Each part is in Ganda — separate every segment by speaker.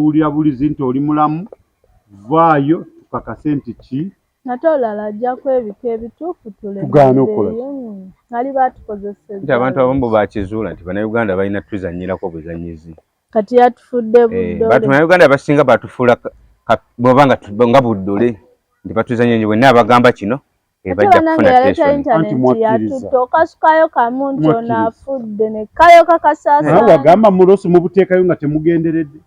Speaker 1: tuwulira bulizi nti oli mulamu vaayo tukakase nti ki
Speaker 2: ate olala ajjako ebika ebituufu
Speaker 1: tugaana okukola
Speaker 2: ali batukozesezza
Speaker 3: nti abantu abamu bakizuula nti bannayuganda balina tuzanyirako buzanyizi
Speaker 2: kati yatufudde buddole
Speaker 3: bannayuganda abasinga batufuula bw'oba nga buddole nti batuzanya nnyo bwenna abagamba kino bajja kufuna
Speaker 2: intaneti yatutta okasukayo kamu nti ono afudde nekayo kakasaasa
Speaker 1: wagamba mulosi mubuteekayo nga temugenderedde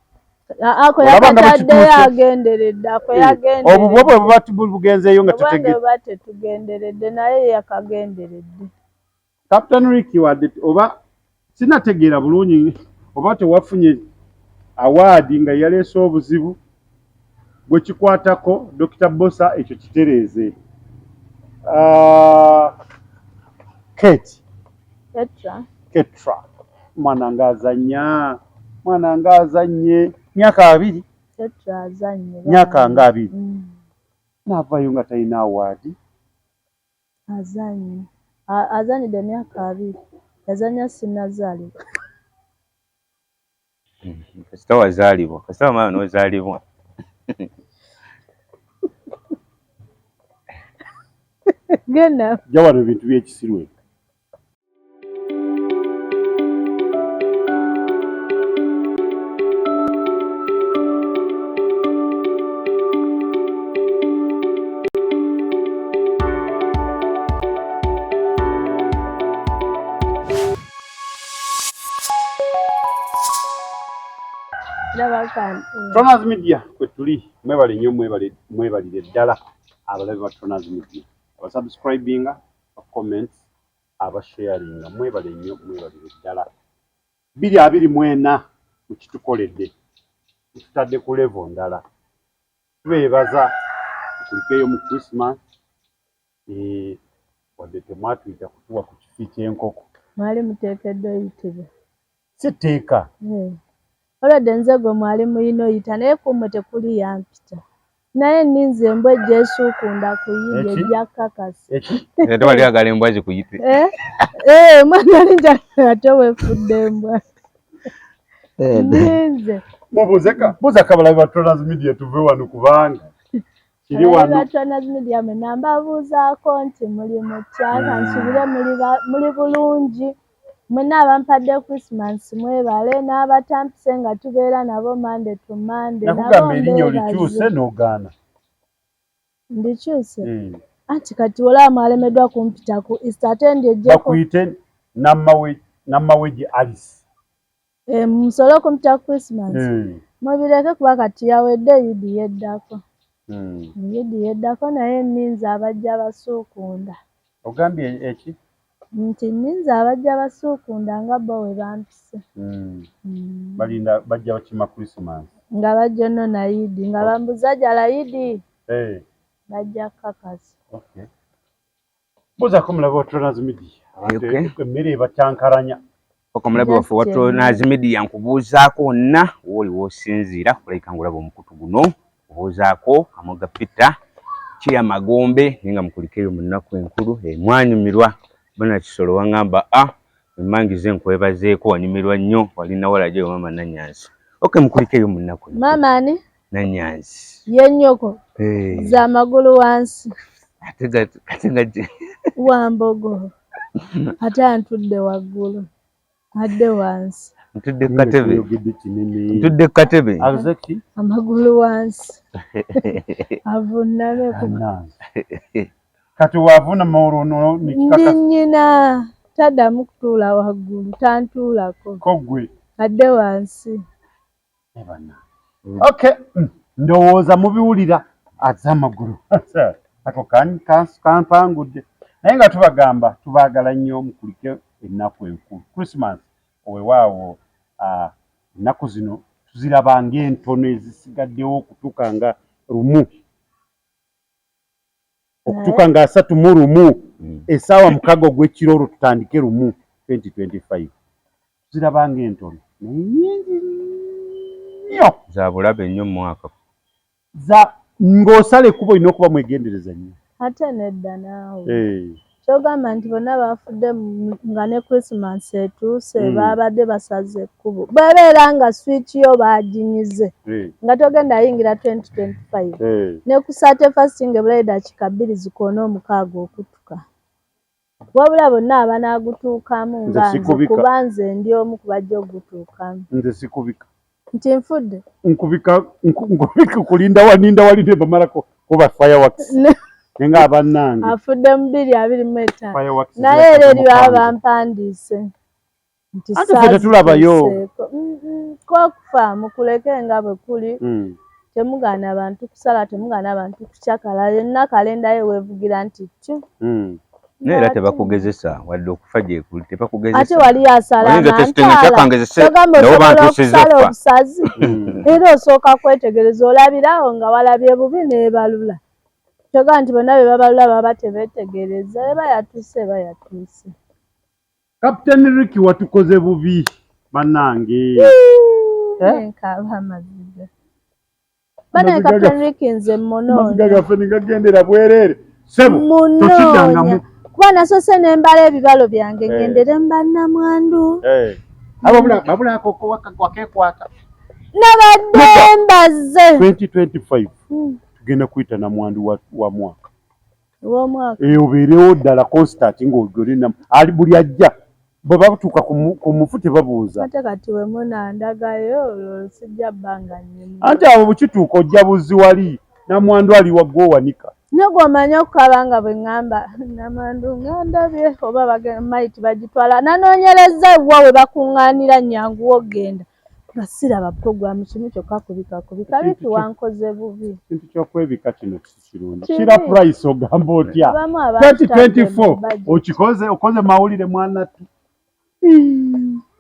Speaker 2: ako yakataddeyo agenderedde ako yagenderedde
Speaker 1: obwo bwe buba bugenzeeyo nga
Speaker 2: tuba tetugenderedde naye yakagenderedde
Speaker 1: Captain Ricky wadde oba sinategeera bulungi oba tewafunye awaadi nga yaleese obuzibu bwe kikwatako Dr. Bosa ekyo kitereeze Ketra mwana ngazanye myaka 2
Speaker 2: Ketra azanye
Speaker 1: myaka nga 2 navayo nga talina awaadi
Speaker 2: azanyidde myaka 2 yazanya sinazaalibwa
Speaker 3: kasita wazaalibwa kasita wamala n'ozaalibwa
Speaker 2: genda
Speaker 1: jawano ebintu by'ekisirwe Tronaz Media kwe tuli mwebale nnyo mwebalire ddala abalabi ba Tronaz Media abasubscribinga comments abasharinga mwebale nnyo mwebalire ddala 2024 mukitukoledde tutadde ku level ndala tubeebaza kulikeyo mu Christmas wadde temwatuyita kutuwa ku kifi ky'enkoko
Speaker 2: mwali muteekeddwa oyitibwa
Speaker 1: siteeka
Speaker 2: olwadde nze gwe mwali muyina oyita naye kummwe tekuli yampita naye ninze embwa ejja esuukunda kuyiye ejja kakasa
Speaker 3: ate wali agala embwa zikuyite
Speaker 2: mwana linja ate weefudde embwa ninze
Speaker 1: buuza kabalabi ba Tronaz Media tuve wano kubanga kiri wano
Speaker 2: Tronaz Media mwenna mbabuuzaako nti muli mutya kansubire muli bulungi mwenna abampadde Christmas mwebale n'abatampise nga tubeera nabo Monday to Monday
Speaker 1: nakugamba erinnya olikyuse n'ogaana
Speaker 2: ndikyuse anti kati olaba mwalemeddwa kumpita ku Easter ate ndyejjeko
Speaker 1: bakuyite Namawegi Alice
Speaker 2: musole okumpita Christmas mubireke kuba kati yawedde Yidi yeddako Yidi yeddako naye ninza abajja basuukunda
Speaker 1: ogambye eki
Speaker 2: nti ninza abajja basuukunda nga bo we bampise
Speaker 1: balinda bajja bakima Christmas
Speaker 2: nga bajja nno na Yidi nga bambuza jala Yidi bajja kakasi
Speaker 1: buuzaako mulabe wa Tronaz Media emmere ebatyankaranya
Speaker 3: omulabe waffe wa Tronaz Media nkubuuzaako wonna wooli w'osinziira kulabika ngulaba omukutu guno obuuzaako Amoga Peter Kya Magombe naye nga mukulikeyo mu nnaku enkulu mwanyumirwa bana kisolo wangamba emmangize nkwebazeeko wanyumirwa nnyo walina walajeyo mama Nanyansi mukulikeyo mu nnaku
Speaker 2: mama ani
Speaker 3: Nanyansi
Speaker 2: ye nnyoko za magulu wansi
Speaker 3: ate
Speaker 2: wambogo ate antudde waggulu adde wansi
Speaker 3: ntudde katebe
Speaker 2: amagulu wansi avunname
Speaker 1: kati wavunama olwo
Speaker 2: ndi nnyina taddamu kutuula waggulu tantuulako
Speaker 1: kogwe
Speaker 2: adde wansi
Speaker 1: okay ndowooza mubiwulira azza amagulu ako kampangudde naye nga tubagamba tubaagala nnyo mukulike ennaku enkulu Christmas owewaawo ennaku zino tuziraba ng'entono ezisigaddewo okutuuka nga lumu okutuuka nga 31 essaawa 6 ogw'ekiro olwo tutandike lumu 2025 tuziraba ng'entono naye nnyingi nnyo
Speaker 3: za bulabe nnyo mu mwaka
Speaker 1: ng'osala ekkubo olina okuba mwegendereza nnyo
Speaker 2: ate nedda naawe kyogamba nti bonna bafudde nga ne Christmas etuuse babadde basaze ekkubo bwebeera nga swiki yo baginyize nga togenda yingira 2025 ne ku Saturday fasting ebulayi dakiika 2 zikoona 6 okutuka wabula bonna abanaagutuukamu nga nze kuba nze ndi omu ku bajja ogutuukamu
Speaker 1: nze sikubika
Speaker 2: nti nfudde
Speaker 1: nkubika kulinda wali ne bamalako kuba fireworks nenga abannange
Speaker 2: afudde mu 225 naye era eri baba mpandiise nti
Speaker 1: ate tulabayo
Speaker 2: kokufa mukuleke nga bwe kuli temugaana abantu kusala temugaana abantu kukyakala yenna kalenda ye weevugira nti tyo
Speaker 3: naye era tebakugezesa wadde okufa gyekuli tebakugezesa
Speaker 2: ate wali asalaosala obusazi era osooka kwetegereza olabirawo nga walabye bubi neebalula kyoga nti bonna be babalula baba tebeetegereza eba yatuuse
Speaker 1: Captain Ricky watukoze bubi bannange
Speaker 2: nkaba amaziga bana Captain Ricky nze
Speaker 1: maziga gaffe nigagendera bwereere sebo tokidangamu
Speaker 2: kuba nasose nembala ebibalo byange ngendere mbannamwandu
Speaker 1: babula akoko wakekwata
Speaker 2: nabadde mbaze
Speaker 1: 2025 tugenda kuyita namwandu wa mwaka
Speaker 2: w'omwaka
Speaker 1: obeerewo ddala constant ng'ogolina ali buli ajja bwe batuuka ku mufu tebabuuza
Speaker 2: ate kati we munandagayo sijja bbanga nnyo
Speaker 1: anti abo bukituuka ojja buzi wali namwandu ali waggw'owanika
Speaker 2: negwomanya okukaba nga bwe ŋŋamba namwandu ngandabye oba maiti bagitwala nanoonyereza ewa we bakuŋŋaanira nnyangu ogenda nga siraba puroguramu kimu kyokka kubika Ricky wankoze bubi
Speaker 1: kintu kyokwebika kino kirungi kira price ogamba otya 2024 okoze mawulire mwanatu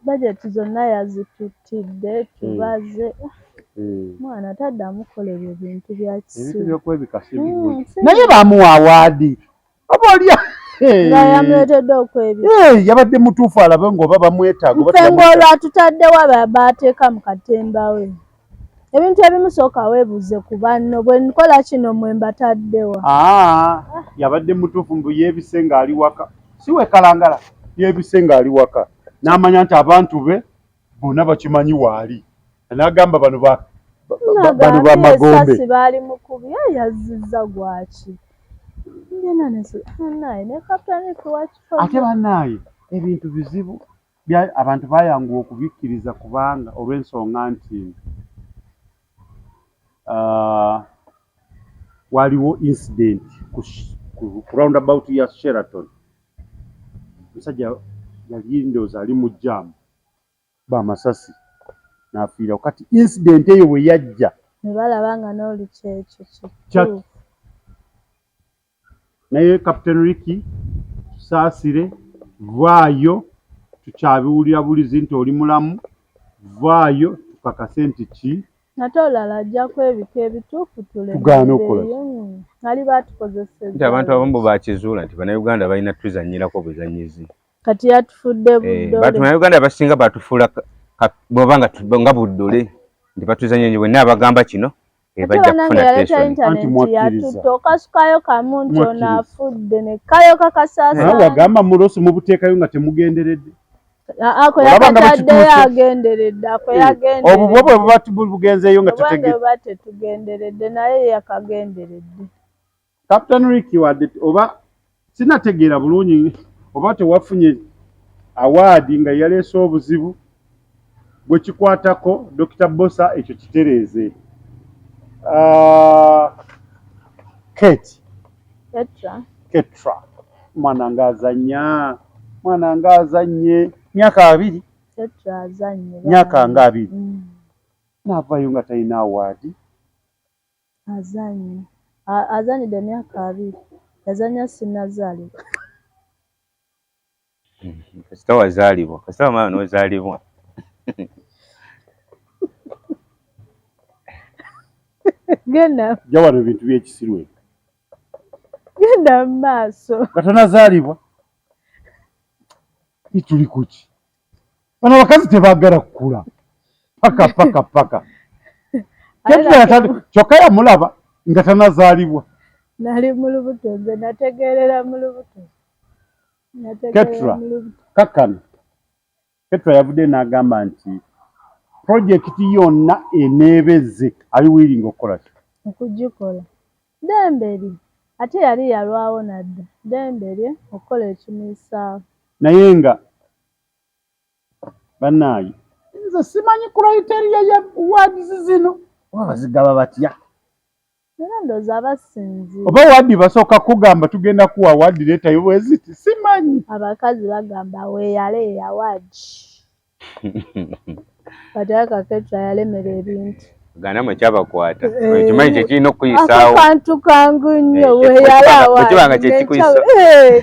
Speaker 2: bajeti zonna yazitutidde tubaze mwana taddamu kukolera ebintu bya kisiru
Speaker 1: ebyokwebika si birungi naye bamuwa awaadi oba olya
Speaker 2: nga yamuleetedde okwebika
Speaker 1: yabadde mutuufu alabe ng'oba bamwetaaga
Speaker 2: nfe ng'olwatutaddewo baateeka mu katemba we ebintu ebimusooka weebuuze ku banno bwe nkola kino mwe mbataddewa
Speaker 1: yabadde mutuufu mbu yeebise ng'ali waka si wekalangala yeebise ng'ali waka n'amanya nti abantu be bonna bakimanyi waali n'agamba bano bamagombe
Speaker 2: esasi baali mukubi yazizza gwaki
Speaker 1: ate bannaaye ebintu bizibu abantu bayanguwa okubikkiriza kubanga olw'ensonga nti waliwo incident ku roundabout ya Sheraton musajja yali ndowooza ali mu jaamu bamasasi n'afiirawo kati incident eyo bwe yajja
Speaker 2: ne balaba nga n'oli kyekyo
Speaker 1: naye Captain Ricky tusaasire vaayo tukyabiwulira bulizi nti oli mulamu vaayo tukakase nti ki
Speaker 2: nate olala ajja kwebika ebituufu
Speaker 1: tugaana okukola
Speaker 2: ali batukozeseza
Speaker 3: nti abantu abamu bakizuula nti bannayuganda balina tuzanyirako buzanyizi
Speaker 2: kati yatufudde buddole
Speaker 3: bannayuganda abasinga batufuula bw'oba nga buddole nti batuzanya nnyo bwenna abagamba kino bajja kufuna
Speaker 2: yatutta okasukayo kamu nti ono afudde nekkayo kakasaasa
Speaker 1: wagamba mulosi mubuteekayo nga temugenderedde
Speaker 2: ako yakataddeyo agenderedde ako yagenderedde
Speaker 1: obubwo bwe buba bugenzeeyo nga
Speaker 2: oba tetugenderedde naye yakagenderedde
Speaker 1: Captain Ricky wadde oba sinategeera bulungi oba tewafunye awaadi nga yaleese obuzibu bwe kikwatako Dr. Bosa ekyo kitereeze Ketra mwana nga azanye myaka 2 myaka nga 2 n'avaayo nga talina awaadi
Speaker 2: azanyidde myaka 2 yazanya sinazaalibwa
Speaker 3: kasita wazaalibwa kasita wamala n'ozaalibwa
Speaker 2: genda
Speaker 1: jawano ebintu by'ekisirwe
Speaker 2: genda mu maaso
Speaker 1: katanazaalibwa tuli kuki bano abakazi tebaagala kukula paka kyokka yamulaba nga tanazaalibwa
Speaker 2: nali mu lubuto nze nategeerera mu lubuto
Speaker 1: Ketra kakano Ketra yavudde n'agamba nti projekiti yonna eneebeze ali wiringa okukola
Speaker 2: okugikola demberi ate yali yalwawo nadda demberi okukola ekimisaawo
Speaker 1: naye nga bannaayi nze simanyi criteria ya wards zino oba bazigaba batya
Speaker 2: era ndowooza abasinzi
Speaker 1: oba wadi basooka kugamba tugenda kuwa wadi leetayo bweziti simanyi
Speaker 2: abakazi bagamba weeyale eyawadi kati aka Ketra yalemera ebintu
Speaker 3: gana mwe kyabakwata ekimanyi kyekirina okuyisaawo
Speaker 2: akantu kangu nnyo weeyale
Speaker 3: awakibanga kyekikuyisa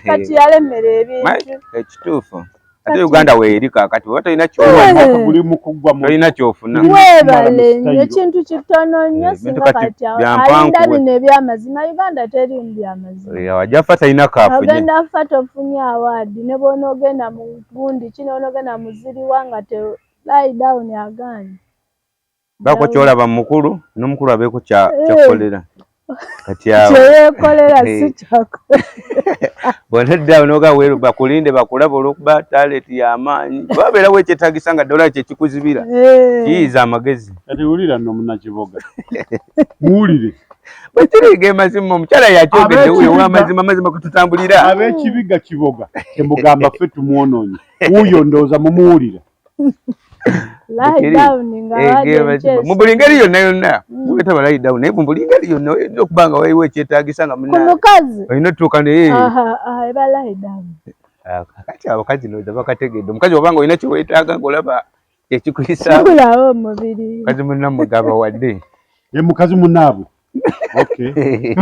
Speaker 2: kati yalemera ebintu
Speaker 3: ekituufu ate Uganda weeri kaakati oba tolina tolina kyofuna
Speaker 2: weebale nnyo ekintu kitono nnyo singa kati alinda bino ebyamazima Uganda terimu byamazima
Speaker 3: wajja fa talina kaafu
Speaker 2: agenda fa tofunye awaadi ne bwona ogenda mu gundi kino onogenda muziriwa nga te lie down agaanye
Speaker 3: bako kyolaba mukulu n'omukulu abeeko kyakolera kati awo
Speaker 2: kyeyeekolera si kyakolera
Speaker 3: bona eddawo noga weeru bakulinde bakulaba olw'okuba talenti y'amaanyi babeerawo ekyetaagisa nga ddala kyekikuzibira kiyiza amagezi
Speaker 1: kati wulira nno munnakiboga muwulire
Speaker 3: bwekiriga emazima omukyala yakyogedde wuyo w'amazima amazima kututambulira
Speaker 1: ab'ekibiga kiboga temugamba ffe tumwonoonye wuuyo ndowooza mumuwulira
Speaker 3: mu buli ngeri yonna yonna wetaba lie down naye mu buli ngeri yonna oyinza okuba nga waliwo ekyetaagisa nga
Speaker 2: mukazi
Speaker 3: olina otuuka naye
Speaker 2: eba lie down
Speaker 3: kati abakazi nooza bakategedde omukazi obanga olina kyeweetaaga ngaolaba
Speaker 2: ekikuyisaawo omubiri
Speaker 3: mukazi munnammwe gaba wadde
Speaker 1: ye mukazi munnaabwe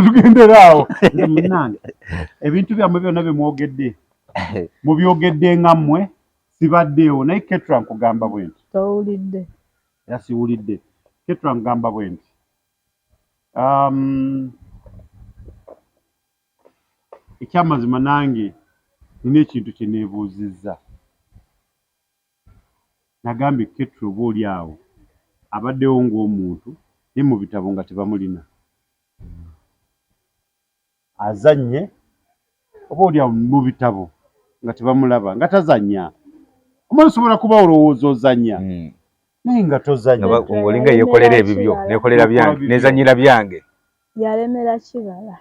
Speaker 1: tugendera awo nze munnange ebintu byammwe byonna bye mwogedde mubyogedde nga mmwe sibaddeewo naye Ketra nkugamba bwe nti
Speaker 2: towulidde
Speaker 1: era siwulidde Ketra nkugamba bwe nti ekyamazima nange nina ekintu kye neebuuzizza nagambye Ketra oba oli awo abaddewo ng'omuntu naye mu bitabo nga tebamulina azannye oba oli awo mu bitabo nga tebamulaba nga tazannya omwana osobola kuba olowooza ozannya naye nga tozannya
Speaker 3: olinga yeekolera ebibyo neekolera byange neezannyira byange
Speaker 2: yalemera kibala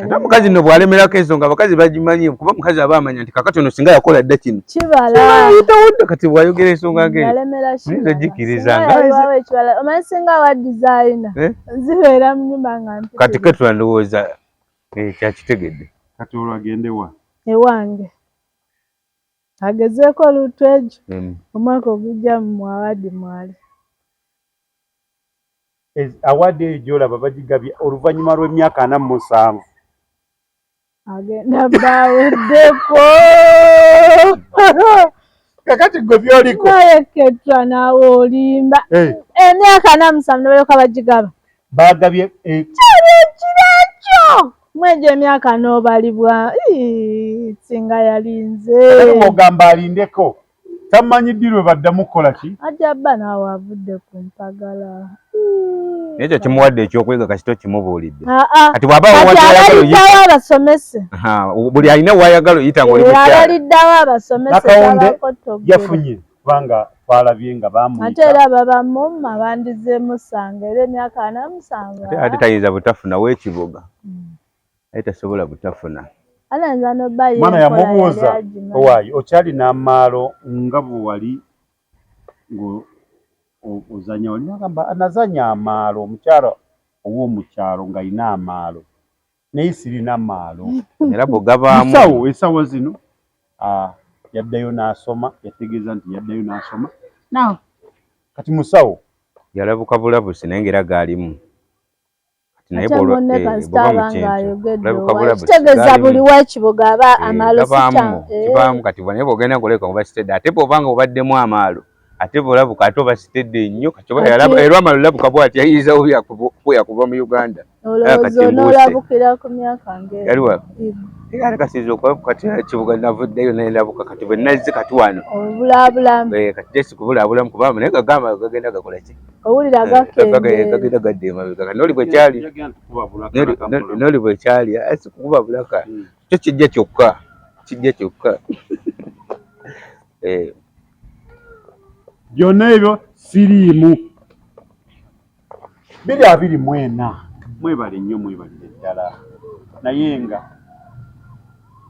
Speaker 3: ate omukazi nno bw'alemerako ensonga abakazi bagimanyi kuba omukazi aba amanya nti kakati ono singa yakola dda kino
Speaker 2: kibala
Speaker 3: yitawudde kati bw'ayogera ensonga
Speaker 2: yalemera
Speaker 3: gikirizanga
Speaker 2: omanyi singa wa dizayina zibeera mu nyumba nga mpitirivu
Speaker 3: kati Ketra ndowooza kyakitegedde
Speaker 1: kati olwo agendewa
Speaker 2: ewange agezeeko olutu egyo omwaka ogujja mu awaadi mwali
Speaker 1: awaadi eyo gy'olaba bagigabye oluvannyuma lw'emyaka 47
Speaker 2: agenda baaweddeko
Speaker 1: kakati gwe byoliko
Speaker 2: naye Ketra naawe olimba emyaka 47 nebalyoka bagigaba
Speaker 1: bagabye
Speaker 2: kirakyo mwejo emyaka n'obalibwa singa yalinze
Speaker 1: ogamba alindeko tamanyi ddi lwe baddamu kukola ki
Speaker 2: ajja bba naawe avudde ku mpagala
Speaker 3: ekyo kimuwadde ekyokwega kasito kimubuulidde
Speaker 2: kati bw'abaliddawo abasomese
Speaker 3: buli alina wayagala oyita ng'oli mukyala
Speaker 2: abaliddawo abasomese
Speaker 1: nakawunde yafunye kubanga twalabye nga bamuyita
Speaker 2: ate era babamumma bandizeemu sanga era emyaka 47
Speaker 3: ate tayinza butafuna w'ekibuga ate tasobola butafuna
Speaker 1: mwana yamubuuza owaayi okyali n'amaalo nga bwe wali ozanya wali nagamba anazanya amaalo omukyala ow'omukyalo ng'alina amaalo naye sirina amaalo
Speaker 3: era bw'ogabaamu
Speaker 1: musawo esawa zino yaddayo n'asoma yategeeza nti yaddayo n'asoma kati musawo
Speaker 3: yalabuka bulabusi naye ng'era gaalimu
Speaker 2: kitegeeza buli w'ekibuga aba amaalo
Speaker 3: kibaamu kati naye bw'ogenda ng'oleka oba sitedde ate bw'oba nga obaddemu amaalo ate bolabuka ate obasitedde nnyo kati oba era amalulabuka bw'ati yayiza kuba mu Uganda
Speaker 2: olowooza onoolabukira ku myaka ng'eyo
Speaker 3: era kasiiza okulabuka kati kibuga navuddeyo nendabuka kati bwe nazze kati wano
Speaker 2: obulaabulamu
Speaker 3: kati jesi kubulaabulamu kubanga naye gagamba gagenda gakola ki
Speaker 2: owulira
Speaker 3: gagenda gadda emabega kati noli bwe kyali si kukuba bulaka kyo kijja kyokka
Speaker 1: byonna ebyo siriimu 2024 mwebale nnyo mwebalire ddala naye nga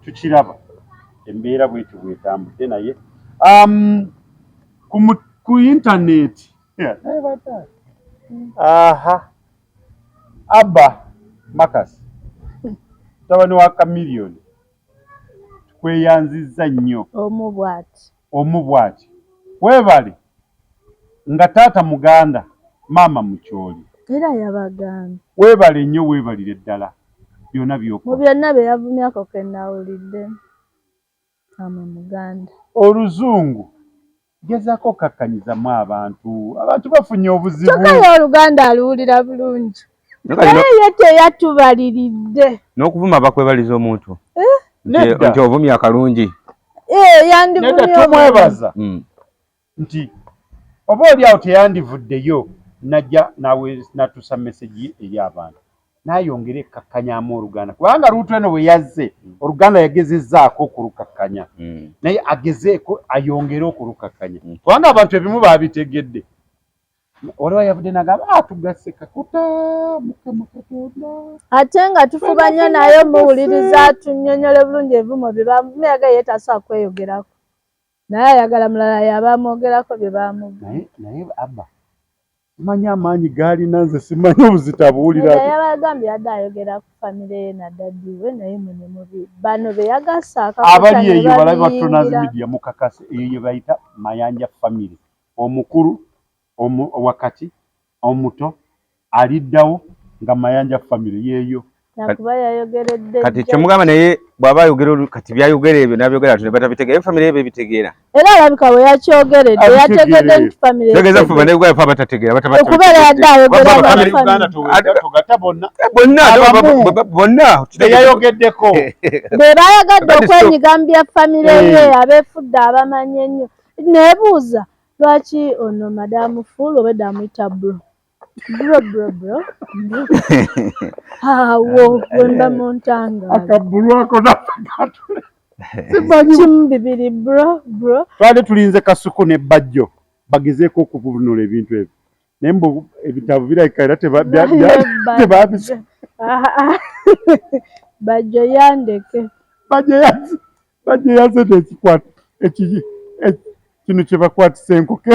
Speaker 1: tukiraba embeera bwetyo bwetambudde naye ku intaneti Abba Makasi mutabani wa Chameleone tukweyanzizza nnyo omu bw'ati weebale nga taata muganda maama mukyoli
Speaker 2: era yabagamba
Speaker 1: weebale nnyo weebalire ddala byonna
Speaker 2: mu byonna bye yavumyako ke nawulidde maama muganda
Speaker 1: oluzungu gezaako okakkanyizamu abantu bafunye obuzibu
Speaker 2: kyokka oluganda aluwulira bulungi naye ye teyatubaliridde
Speaker 3: n'okuvuma bakwebaliza omuntu nti ovumya akalungi
Speaker 1: tumwebaza nti oba oli awo teyandivuddeyo najja nawe natusa meseji eri abantu nayongera ekkakkanyamu oluganda kubanga luutu eno bwe yazze oluganda yagezezzaako okulukakkanya naye agezeeko ayongere okulukakkanya kubanga abantu ebimu babitegedde olwa yavudde nagamba tugasse kakuta Mukama Katonda
Speaker 2: ate nga tufuba nnyo naye muwuliriza tunnyonnyole bulungi ebivumo bye bamuyaga ye tasobola kweyogerako naye ayagala mulala yabamwogerako bye bamugamba
Speaker 1: naye Abba simanyi amaanyi gaalina nze simanyi obuzita buwulira
Speaker 2: yabagambye yadde ayogera ku famire ye na daddi we naye mune mubi bano be yagasa
Speaker 1: abali eyo balabe batonazi media mukakase eyo ye bayita Mayanja family omukulu wakati omuto aliddawo nga Mayanja family yeeyo
Speaker 2: nakuba yayogeredde
Speaker 3: kati kyomugamba naye bw'aba ayogera kati byayogera ebyo nabyogera ati batabitegeera family ebe bitegeera
Speaker 2: era alabika bwe yakyogeredde yategedde nti family
Speaker 3: tegeza fuba naye gwa batategeera
Speaker 2: okubeera yadde ayogera
Speaker 1: Uganda togata bonna teyayogeddeko
Speaker 2: be bayagadde okwenyigambya family ye abeefudde abamanyi ennyo neebuuza lwaki ono madamu Full obedde amuyita bro awo wemba muntanga
Speaker 1: akabulu ako nafatule
Speaker 2: kimu bibiri bro
Speaker 1: twali tulinze Kasuku ne Bajjo bagezeeko okuvunula ebintu ebyo naye mbu ebitabo birabika era tebabisa
Speaker 2: Bajjo yandeke
Speaker 1: Bajjo yazze nekikwata kino kye bakwatisa enkoko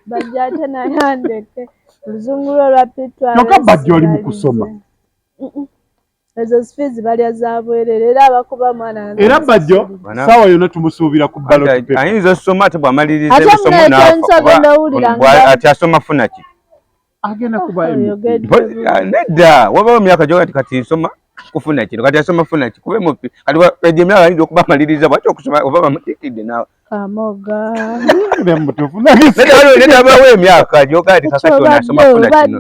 Speaker 2: Bajjo ate nayandeke oluzungu lwe lwapitwala
Speaker 1: kyokka Bajjo oli mu kusoma
Speaker 2: ezo sifizi balya za bwerere era abakuba mwana
Speaker 1: era Bajjo saawa yonna tumusuubira ku ballot paper
Speaker 3: ayinza osoma ate bw'amaliriza ebisomo n'afa ati asoma funa ki
Speaker 1: agenda kuba
Speaker 3: nedda wabawo emyaka gyoga kati nsoma kufuna kino kati asoma funa ki kube mupi kati ejo emyaka ayinza okuba amaliriza bwaki okusoma oba bamutikidde nawe
Speaker 2: kamoga
Speaker 3: nedda wabawo emyaka gyoga kati kakati onasoma funa kino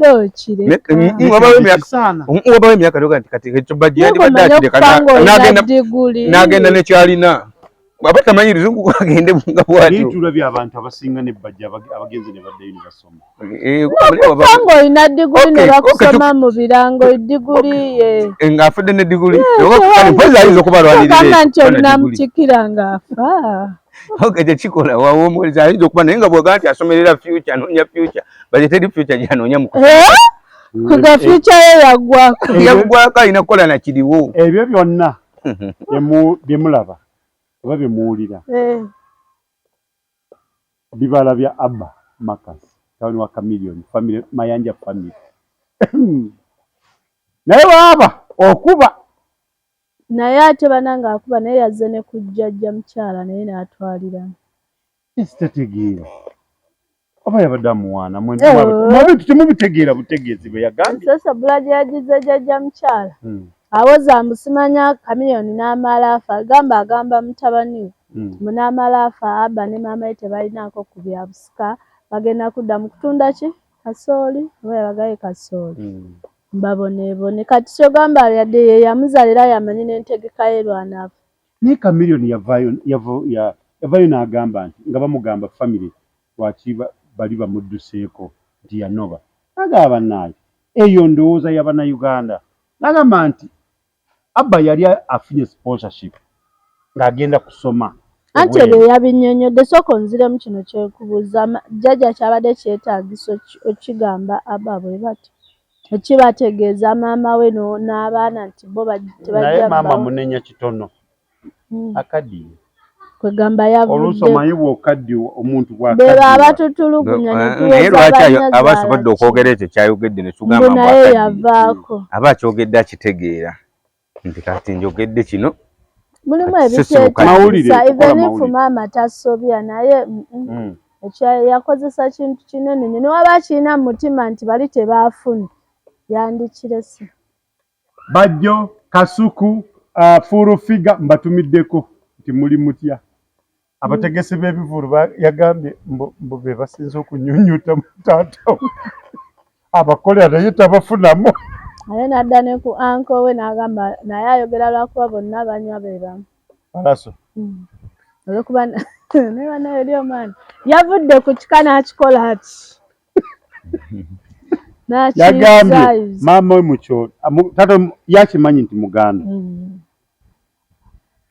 Speaker 3: wabawo emyaka gyoga nti kati ekyo bajja yandibadde akireka n'agenda nekyalina bwaba tamanyi luzungu agende nga bwatyo
Speaker 1: tulabye abantu abasinga ne Bajja abagenzi ne badde basoma
Speaker 2: kubanga olina diguli ne bakusoma mu birango diguli ye
Speaker 3: ng'afudde ne diguli mpozi ayinza okubalwanirira
Speaker 2: nti olina mukikira ng'afa
Speaker 3: ekyo kikola wawo omuwuliriza ayinza okuba naye nga bw'ogaa nti asomerera future anoonya future bajja teri future gy'anoonya mu
Speaker 2: kuga future ye
Speaker 3: yaggwako alina kukola na kiriwo
Speaker 1: ebyo byonna bye mulaba oba bye muwulira bibala bya Abba Makasi mutabani wa Chameleone family Mayanja family naye waaba okuba
Speaker 2: naye ate bananga akuba naye yazze ne kujjajja mukyala naye n'atwalira
Speaker 1: ekitategeera oba yabadde amuwaana mubintu temubitegeera butegeezi bwe yagambye
Speaker 2: sasa bula gye yagize jjajja mukyala awoza amusimanya Chameleone n'amala afa agamba mutabani we munamala afa aba ne maama ye tebalinaako ku bya busika bagenda kudda mu kutunda ki kasooli oba yabagaye kasooli mbaboneebone kati kyogamba yadde ye yamuzaalira yamanyi n'entegeka ye lwanaava
Speaker 1: naye Chameleone yavaayo n'agamba nti nga bamugamba famire lwaki bali bamudduseeko nti yanoba agamba bannaaye eyo ndowooza y'Abannayuganda n'agamba nti Abba yali afunye sponsorship ng'agenda kusoma
Speaker 2: anti ebyo yabinnyonnyodde sooka onziremu kino kyekubuuza jjajja kyabadde kyetaagisa okigamba Abba bwe bati ekibategeeza maama we n'abaana nti bo tebajja
Speaker 1: naye maama munenya kitono akaddiye
Speaker 2: kwegamba yavudde
Speaker 1: oluusi omanyi bw'okaddiye omuntu
Speaker 2: bw'akaddiye abatutulugunya
Speaker 3: naye lwaki abasobodde okwogera ekyo kyayogedde ne tugamba
Speaker 2: naye yavaako
Speaker 3: aba akyogedde akitegeera nti kati njogedde kino
Speaker 2: mulimu ebiteeteesa even if maama tasobya naye yakozesa kintu kinene nnyo newaba kirina mu mutima nti bali tebaafunye yandikirese
Speaker 1: Bajjo Kasuku Furufiga mbatumiddeko nti muli mutya abategesi b'ebivulu yagambye mbu be basinze okunyunyuta mu taata abakolera naye tabafunamu
Speaker 2: naye n'adda ne ku anko we n'agamba naye ayogera lwakuba bonna banywa be bamu
Speaker 1: alaso
Speaker 2: olwokuba ne banayo eri omwana yavudde ku kika n'akikola ati
Speaker 1: yagambye maama we mukyoli taata yakimanyi nti muganda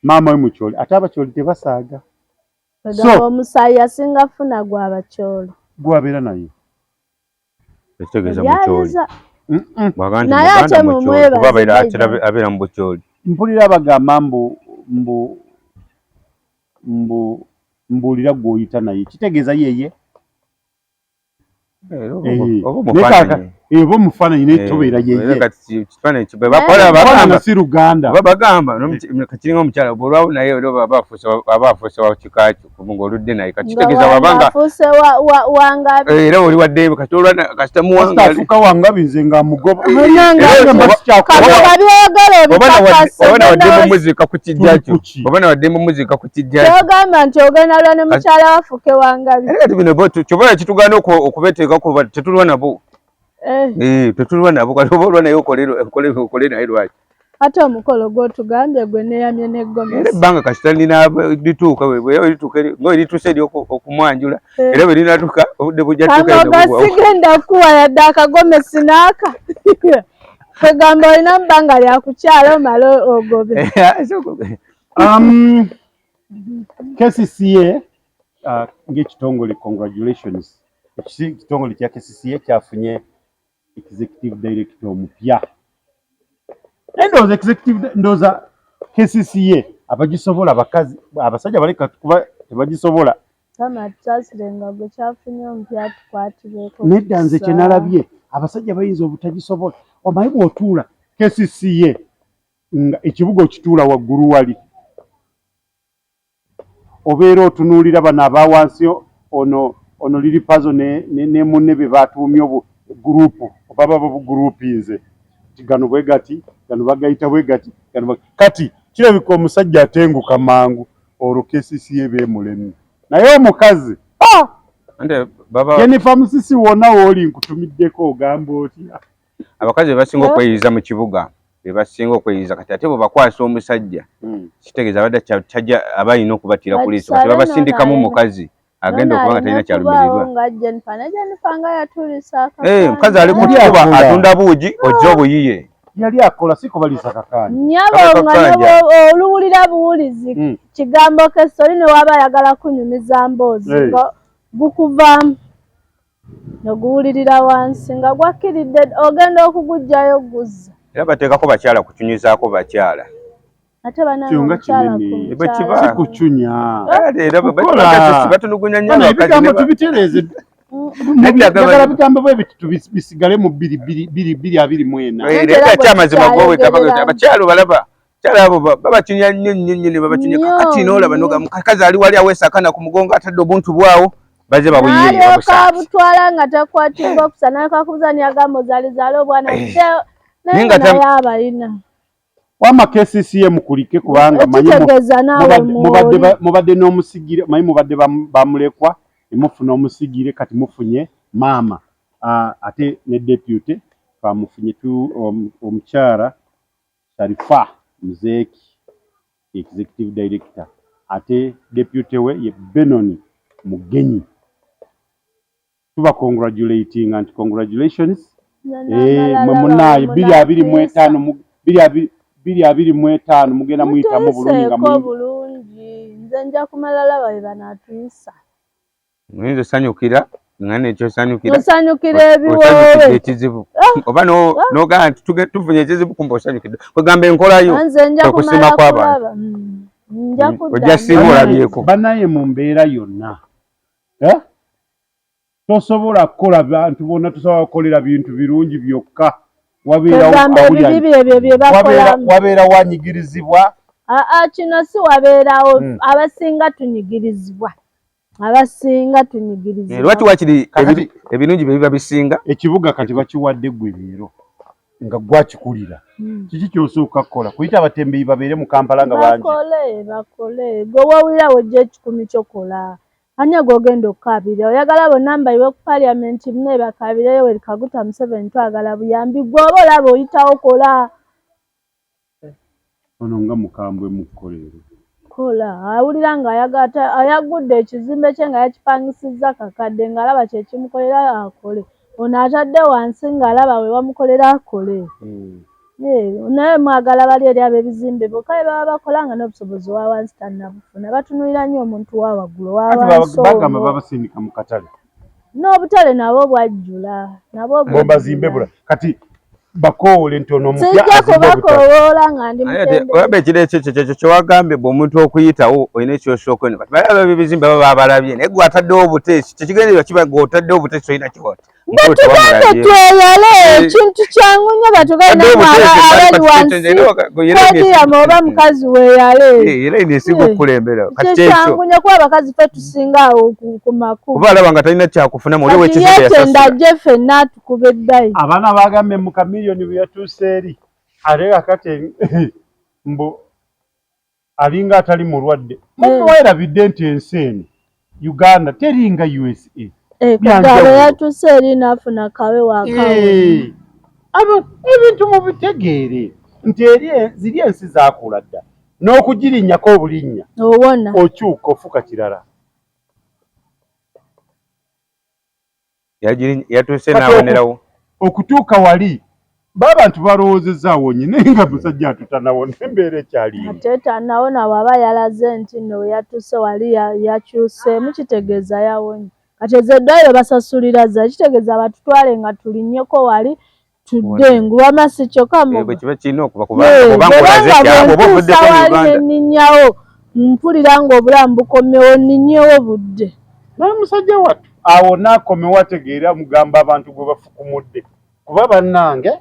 Speaker 1: maama we mukyoli ate abakyoli tebasaaga
Speaker 2: so omusaayi yasinga funa gw'abakyoli
Speaker 1: gwabeera naye
Speaker 3: ekitegeeza mukyoli
Speaker 2: naye ate
Speaker 3: abeera mu bukyoli
Speaker 1: mpulira bagamba mbuulira gw'oyita naye kitegeeza yeye oba omufaananyi naye tobeera yeyebakola si Luganda
Speaker 3: bagamba kiringa omukyala olwawo naye aba afuuse wa kika kyo nga oludde naye kati kitegeeza wabanga era oli wadde kati kasita
Speaker 1: muwangaafuuka wangabi nze nga mugoba
Speaker 3: obana wadde mumuziika ku kijja kyo obana wadde mumuziika ku kijja kyo
Speaker 2: kyogamba nti ogenda lwa ne mukyala wafuuke wangabi
Speaker 3: kati bino kyobola kituganda okubeteekako tetulwa nabo tetulwa nabo kati oba olwa naye okole naye lwaki
Speaker 2: ate omukolo gw'otugambye gwe neeyamye n'eggomesi
Speaker 3: ebbanga kasita lina lituuka ngaerituuse eri okumwanjula era bwe linatuuka obudde
Speaker 2: bujjasigenda kuwa yadde akagomesi n'aka kwegamba olina mu bbanga lyakukyala omale ogobe
Speaker 1: KCCA ng'ekitongole congratulations ekitongole kya KCCA kyafunye executive director omupya ndowooza KCCA abagisobola abasajja baleka kuba tebagisobola
Speaker 2: amatasire gwe kyafunye omupya tukwatireko
Speaker 1: nedda nze kye nalabye abasajja bayinza obutagisobola omanyi bw'otuula KCCA nga ekibuga okituula waggulu wali obeera otunuulira bano abawansi ono liri pazo ne munne be batuumye gurupu oba baba bugurupinze gano bwe gati gano bagayita bwe gati kati kirabika omusajja atenguka mangu olwo KCCA beemulemu naye omukazi Jennifer Musisi wonna wooli nkutumiddeko ogamba otya
Speaker 3: abakazi bebasinga okweyiza mu kibuga bebasinga okweyiza kati ate bwe bakwasa omusajja kitegeeza abadde kyajja abalina okubatira ku liiso kati babasindikamu omukazi agenda okuba nga talina kyalumirirwa omukazi ali ku kikuba atunda buugi ojja obuyiye
Speaker 1: yali akola siko balisa kakani
Speaker 2: nyabo nga oluwulira buwulizi kigambo kesoli ne waba ayagala kunyumiza mboozi nga gukuvaamu noguwulirira wansi nga gwakiridde ogenda okugujjayo guzza
Speaker 3: era bateekako bakyala kukyunyizaako bakyala
Speaker 2: ate banamukyala
Speaker 1: kukucunya
Speaker 3: batunugunya nnyo
Speaker 1: ebigambo tubitereeze njagala bigambo bwe bitu bisigale mu 224
Speaker 3: era kyamazima abakyalo balaba kyala abo babacunya nnyo ne babacunya kati noolaba nomukazi ali wali aweesakana ku mugongo atadde obuntu bwawo baze babuyiye
Speaker 2: abutwala nga takwatinga okusana kakuzanya gambo zalizaala obwana naye abalina
Speaker 1: wama KCCA mukulike kubanga manyi mubadde n'omusigire manyi mubadde bamulekwa emufuna omusigire kati mufunye maama ate ne deputy bamufunye omukyala Sharifa Mzeki executive director ate deputy we ye Benoni Mugenyi. Tuba congratulating and congratulations. Munaye 2025 mugenda muyita mu bulungi nga
Speaker 2: bulungi nze nja kumalala babe banatuyisa.
Speaker 3: Mwenzo sanyukira ngane ekyo sanyukira.
Speaker 2: Osanyukira ebiwowe.
Speaker 3: Ekizibu. Oba no ga tufunye ekizibu kumba osanyukira. Kugamba enkolayo.
Speaker 2: Nze nja kumala kulaba. Nja kudda.
Speaker 3: Ojja simula byeko.
Speaker 1: Banaye mu mbeera yonna. Tosobola kukola abantu bonna tusobola kukolera bintu birungi byokka. Wabeera wanyigirizibwa.
Speaker 2: Kino si wabeerawo abasinga tunyigirizibwa. Abasinga tunyigirizibwa.
Speaker 3: Lwaki wakiri ebirungi bye biba bisinga?
Speaker 1: Ekibuga kati bakiwadde ggwe leero nga gwakikulira. Kiki kyosooka kukola? Kuyita abatembeeyi babeere mu Kampala nga bangi.
Speaker 2: Bakole. Gwe wawulira wojja ekikumi kyokola. Ani agogenda okukabira oyagala bonna mbayiwe ku parliament mune bakabireyo Yoweri Kaguta Museveni twagala buyambi gwe oba olaba oyitawo kola.
Speaker 1: Ono nga mukambwe mukolero.
Speaker 2: Kola awulira nga ayagudde ekizimbe kye nga yakipangisizza kakadde ng'alaba kye kimukolera akole. Ono atadde wansi ng'alaba we bamukolera akole. Naye mwagala bali eri ab'ebizimbe bokka baba bakola nga n'obusobozi wa wansi tannabufuna. Batunuulira nnyo omuntu wa waggulu wa wansi.
Speaker 1: Bagamba babasindika mu katale.
Speaker 2: N'obutale nabo bwajjula.
Speaker 1: Bazimbe bula. Kati bakoole ntono omupya.
Speaker 2: Sijja kubakowoola nga ndi mutendeke.
Speaker 3: Olaba ekiro ekyo kyewagambye omuntu okuyitawo olina ekyosooka eno. Kati bali ab'ebizimbe baba balabye naye gwe ataddewo obuteesi. Kyekigendererwa kiba ng'otaddewo obuteesi olina kiwata.
Speaker 2: Batugende tweyale ekintu kyangu nnyo batugende abali wansi kwegiramu oba mukazi weeyale
Speaker 3: era ino esinga okukulembera
Speaker 2: kyangu nnyo kuba abakazi ffe tusinga awo ku makubo
Speaker 3: kuba alaba nga talina kyakufuna mu oliwo ekizimbe
Speaker 2: yasasula ajje ffenna atukuba eddayi
Speaker 1: abaana bagambe mu kamiliyoni bwe yatuuse eri ate kakati mbu alinga atali mulwadde mweerabidde nti ensi eno Uganda teringa USA
Speaker 2: kagalo yatuuse eri n'afuna kawe wakawe
Speaker 1: ebintu mubitegeere nti ziri ensi zaakula dda n'okugirinnyako obulinnya
Speaker 2: owona
Speaker 1: okyuka ofuka kirala
Speaker 3: yatuuse n'abonerawo
Speaker 1: okutuuka wali b'abantu balowoozezaawo nyine nga musajja atutanawona embeera ekyalimu
Speaker 2: ate tanawona bw'aba yalaze nti nno we yatuuse wali yakyuseemu kitegeeza yawonye kati ezo eddwaliro basasulira za kitegeeza batutwale nga tulinnyeko wali tudde ngulwamasi kyokka
Speaker 3: bwe kiba kirina okuba kubanga olaze kyabo oba ovuddeko mu Uganda
Speaker 2: nninnyawo mpulira ng'obulamu bukomyewo nninnyewo budde
Speaker 1: naye musajja wattu awo n'akomewo ategeera mugamba abantu gwe bafukumudde kuba bannange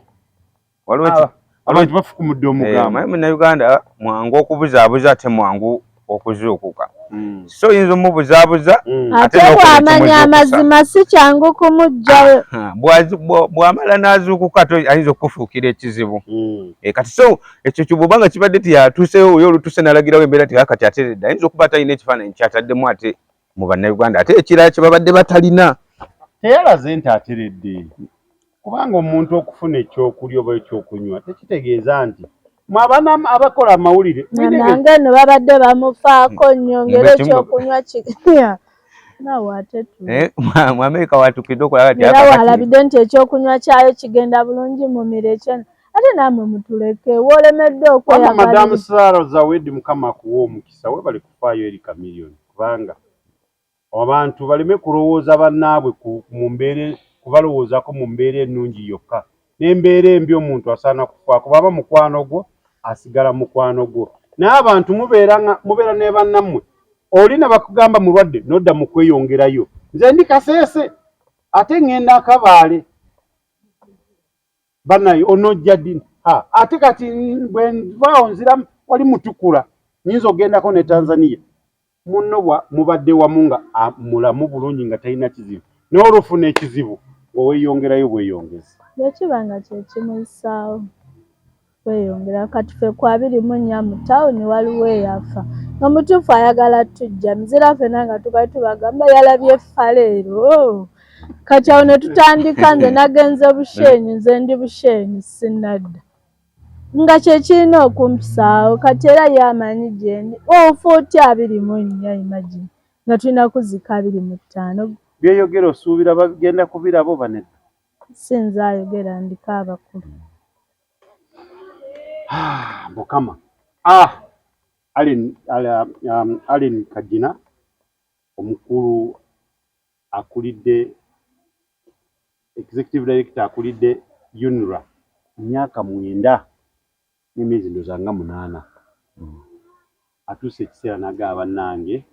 Speaker 1: abantu bafukumudde omugamba
Speaker 3: munnayuganda mwangu okubuzaabuza ate mwangu okuzuukuka so oyinza omubuzaabuza
Speaker 2: ate bw'amanya amazima si kyangu kumuggyayo
Speaker 3: bw'amala n'azuukuka ate ayinza okufuukira ekizibu kati so ekyo kibw'obanga kibadde tiyatuuseyo oyo olutuuse n'alagirawo embeera ti kati ateredde ayinza okuba talina ekifaananyi kyataddemu ate mu bannayuganda ate ekirala kye babadde batalina
Speaker 1: teyalaze nti ateredde kubanga omuntu okufuna ekyokulya oba ekyokunywa tekitegeeza nti mwabana abakola amawulire
Speaker 2: nange no babadde bamufaako nnyo ngeri ekyokunywa kiya nawe ate
Speaker 3: mu Amerika watukidde okulaba ti
Speaker 2: era walabidde nti ekyokunywa kyayo kigenda bulungi mu mirekyano ate nammwe mutuleke woolemedde okweyagalira
Speaker 1: madamu Sarah Zawedi mukama akuwa omukisa we bali kufaayo eri kamiliyoni kubanga abantu baleme kulowooza bannaabwe mu mbeera kubalowoozaako mu mbeera ennungi yokka n'embeera embi omuntu asaana kufa kubaba mukwano gwo asigala mukwano gwo naye abantu mubeera ne bannammwe olina bakugamba mulwadde nodda mu kweyongerayo nze ndi kaseese ate ŋŋenda akabaale bannaye onojja ddi ate kati bwe nvaawo nzira wali mutukula nyinza ogendako ne Tanzania munno mubadde wamu nga mulamu bulungi nga talina kizibu n'olufuna ekizibu weeyongerayo bweyongezi
Speaker 2: bwekiba nga kyekimuyisaawo tweyongera kati ffe ku 24 mu tawuni waliwo eyafa nga mutuufu ayagala tujja mizira ffenna nga tugali tubagamba yalabye Faleero kati awo ne tutandika nze nagenze Bushenyi nze ndi Bushenyi sinnadda nga kye kirina okumpisaawo kati era yamanyi gye ndi ofa otya 24 imagine nga tulina kuzika 25
Speaker 1: byeyogera osuubira bagenda kubirabo banedda
Speaker 2: sinza ayogera ndiko abakulu
Speaker 1: Mukama Allen Kagina omukulu akulidde executive director akulidde UNRA myaka 9 n'emyezi ndozanga 8 atuse ekiseera nagaba nange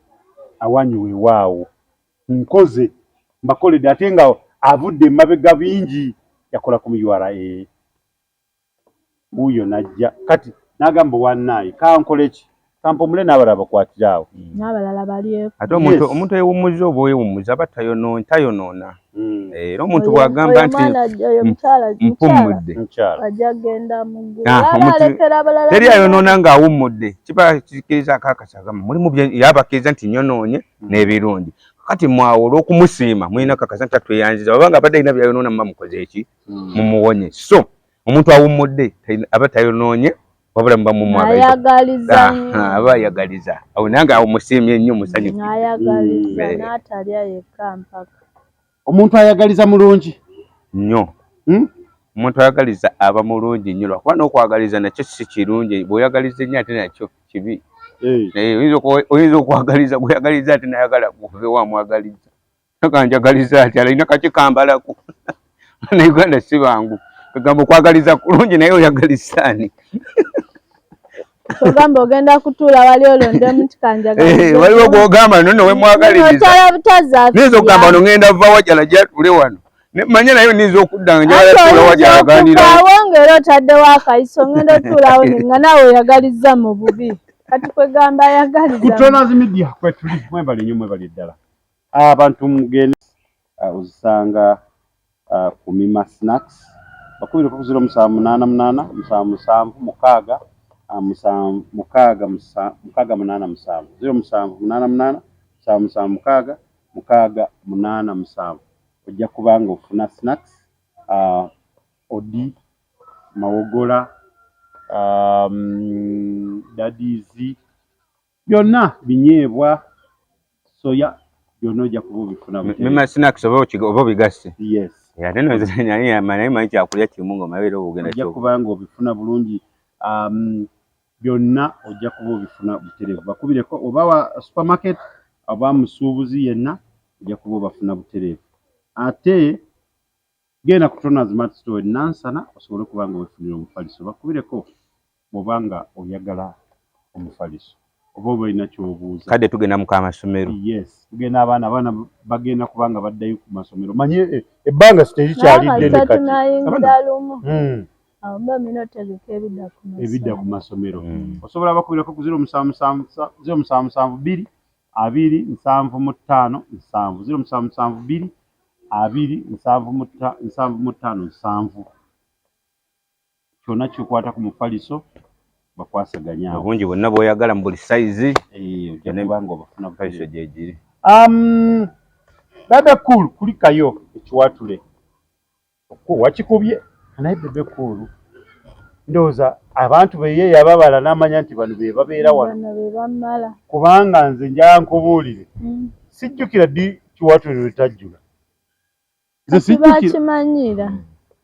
Speaker 1: awanyiwe waawo nkoze mbakoledde ate nga avudde mabega bingi yakola ku URA uyo najja kati nagamba wannayi kankoleki kampomule n'abalala bakwatirawo
Speaker 2: n'abalala baliyo
Speaker 3: ate omuntu ewummuza oba ewummuza aba tayonoona era omuntu bw'agamba nti mpummudde
Speaker 2: ajja genda mu ggulu
Speaker 3: teri ayonoona ng'awummudde kiba kikiriza akakasagama mulimu yabakkiriza nti nyonoonye n'ebirungi kati mwawo olw'okumusiima mulina kakasa nti tatweyanziza babanga abadde alina byayonoona muba mukoze eki mumuwonye so omuntu awummudde aba tayonoonye wabula muba aba ayagaliza awo nange awo musiimye nnyo musanyufu
Speaker 2: n'atalya yekka mpaka
Speaker 1: omuntu ayagaliza mulungi
Speaker 3: nnyo omuntu ayagaliza aba mulungi nnyo lwakuba n'okwagaliza nakyo si kirungi bw'oyagaliza ennyo ate nakyo kibi oyinza okwagaliza gweyagaliza ate nayagala guve wamwagaliza nakanjagaliza ati alina kakikambalaku na Uganda si bangu kagamba okwagaliza kulungi naye oyagalizaani
Speaker 2: ogamba ogenda kutuula wali olonde muti kanjagaliza
Speaker 3: waliwo gwogamba nono wemwagaliriza niza okugamba ono ngenda va wajala gyatule wano manye naye niza okudda nga njagala wajala ganirawo
Speaker 2: ng'era otaddewo akayiso ngenda otuulawo nga naawe oyagaliza mu bubi kati kwegamba ayagaliza
Speaker 1: Kutonazi Media kwetuli mwebali nnyo mwebali ddala abantu mugende ozisanga ku Mima Snacks bakubira ku 0788 77 mukaaga mukaaga 87 0788 77 mukaaga 87 ojja kubanga ofuna snacks odi mawogola dadizi byonna binyeebwa soya byonna ojja kuba bifuna
Speaker 3: Mima Snacks oba bigase
Speaker 1: yes
Speaker 3: ate naye manyi kyakulya kimu ng'omabeera obugenda
Speaker 1: ojja kubanga obifuna bulungi byonna ojja kuba obifuna butereevu bakubireko oba wa supermarket oba musuubuzi yenna ojja kuba obafuna butereevu ate genda ku Tonazi Mart Store Nansana osobole kubanga wefunira omufaliso bakubireko bw'obanga oyagala omufaliso oba olina ky'obuuza
Speaker 3: kadde tugenda mu kamasomero
Speaker 1: yes tugenda abaana bagenda kubanga baddayo ku masomero manye ebbanga terikyalidde ne kati ebidda ku masomero osobola bakubirako ku 0772 275 7 0772 275 kyonna kikwata ku mufaliso bakwasaganya
Speaker 3: obungi bonna bw'oyagala mu buli sayizi
Speaker 1: ojja kubanga obafuna
Speaker 3: mufaliso gyegiri
Speaker 1: Bebe Cool kulikayo ekiwatule wakikubye naye Bebe Cool ndowooza abantu beye yababala n'amanya nti bano be babeera wano kubanga nze njala nkubuulire sijjukira ddi kiwatule lwetajjula
Speaker 2: bakimanyira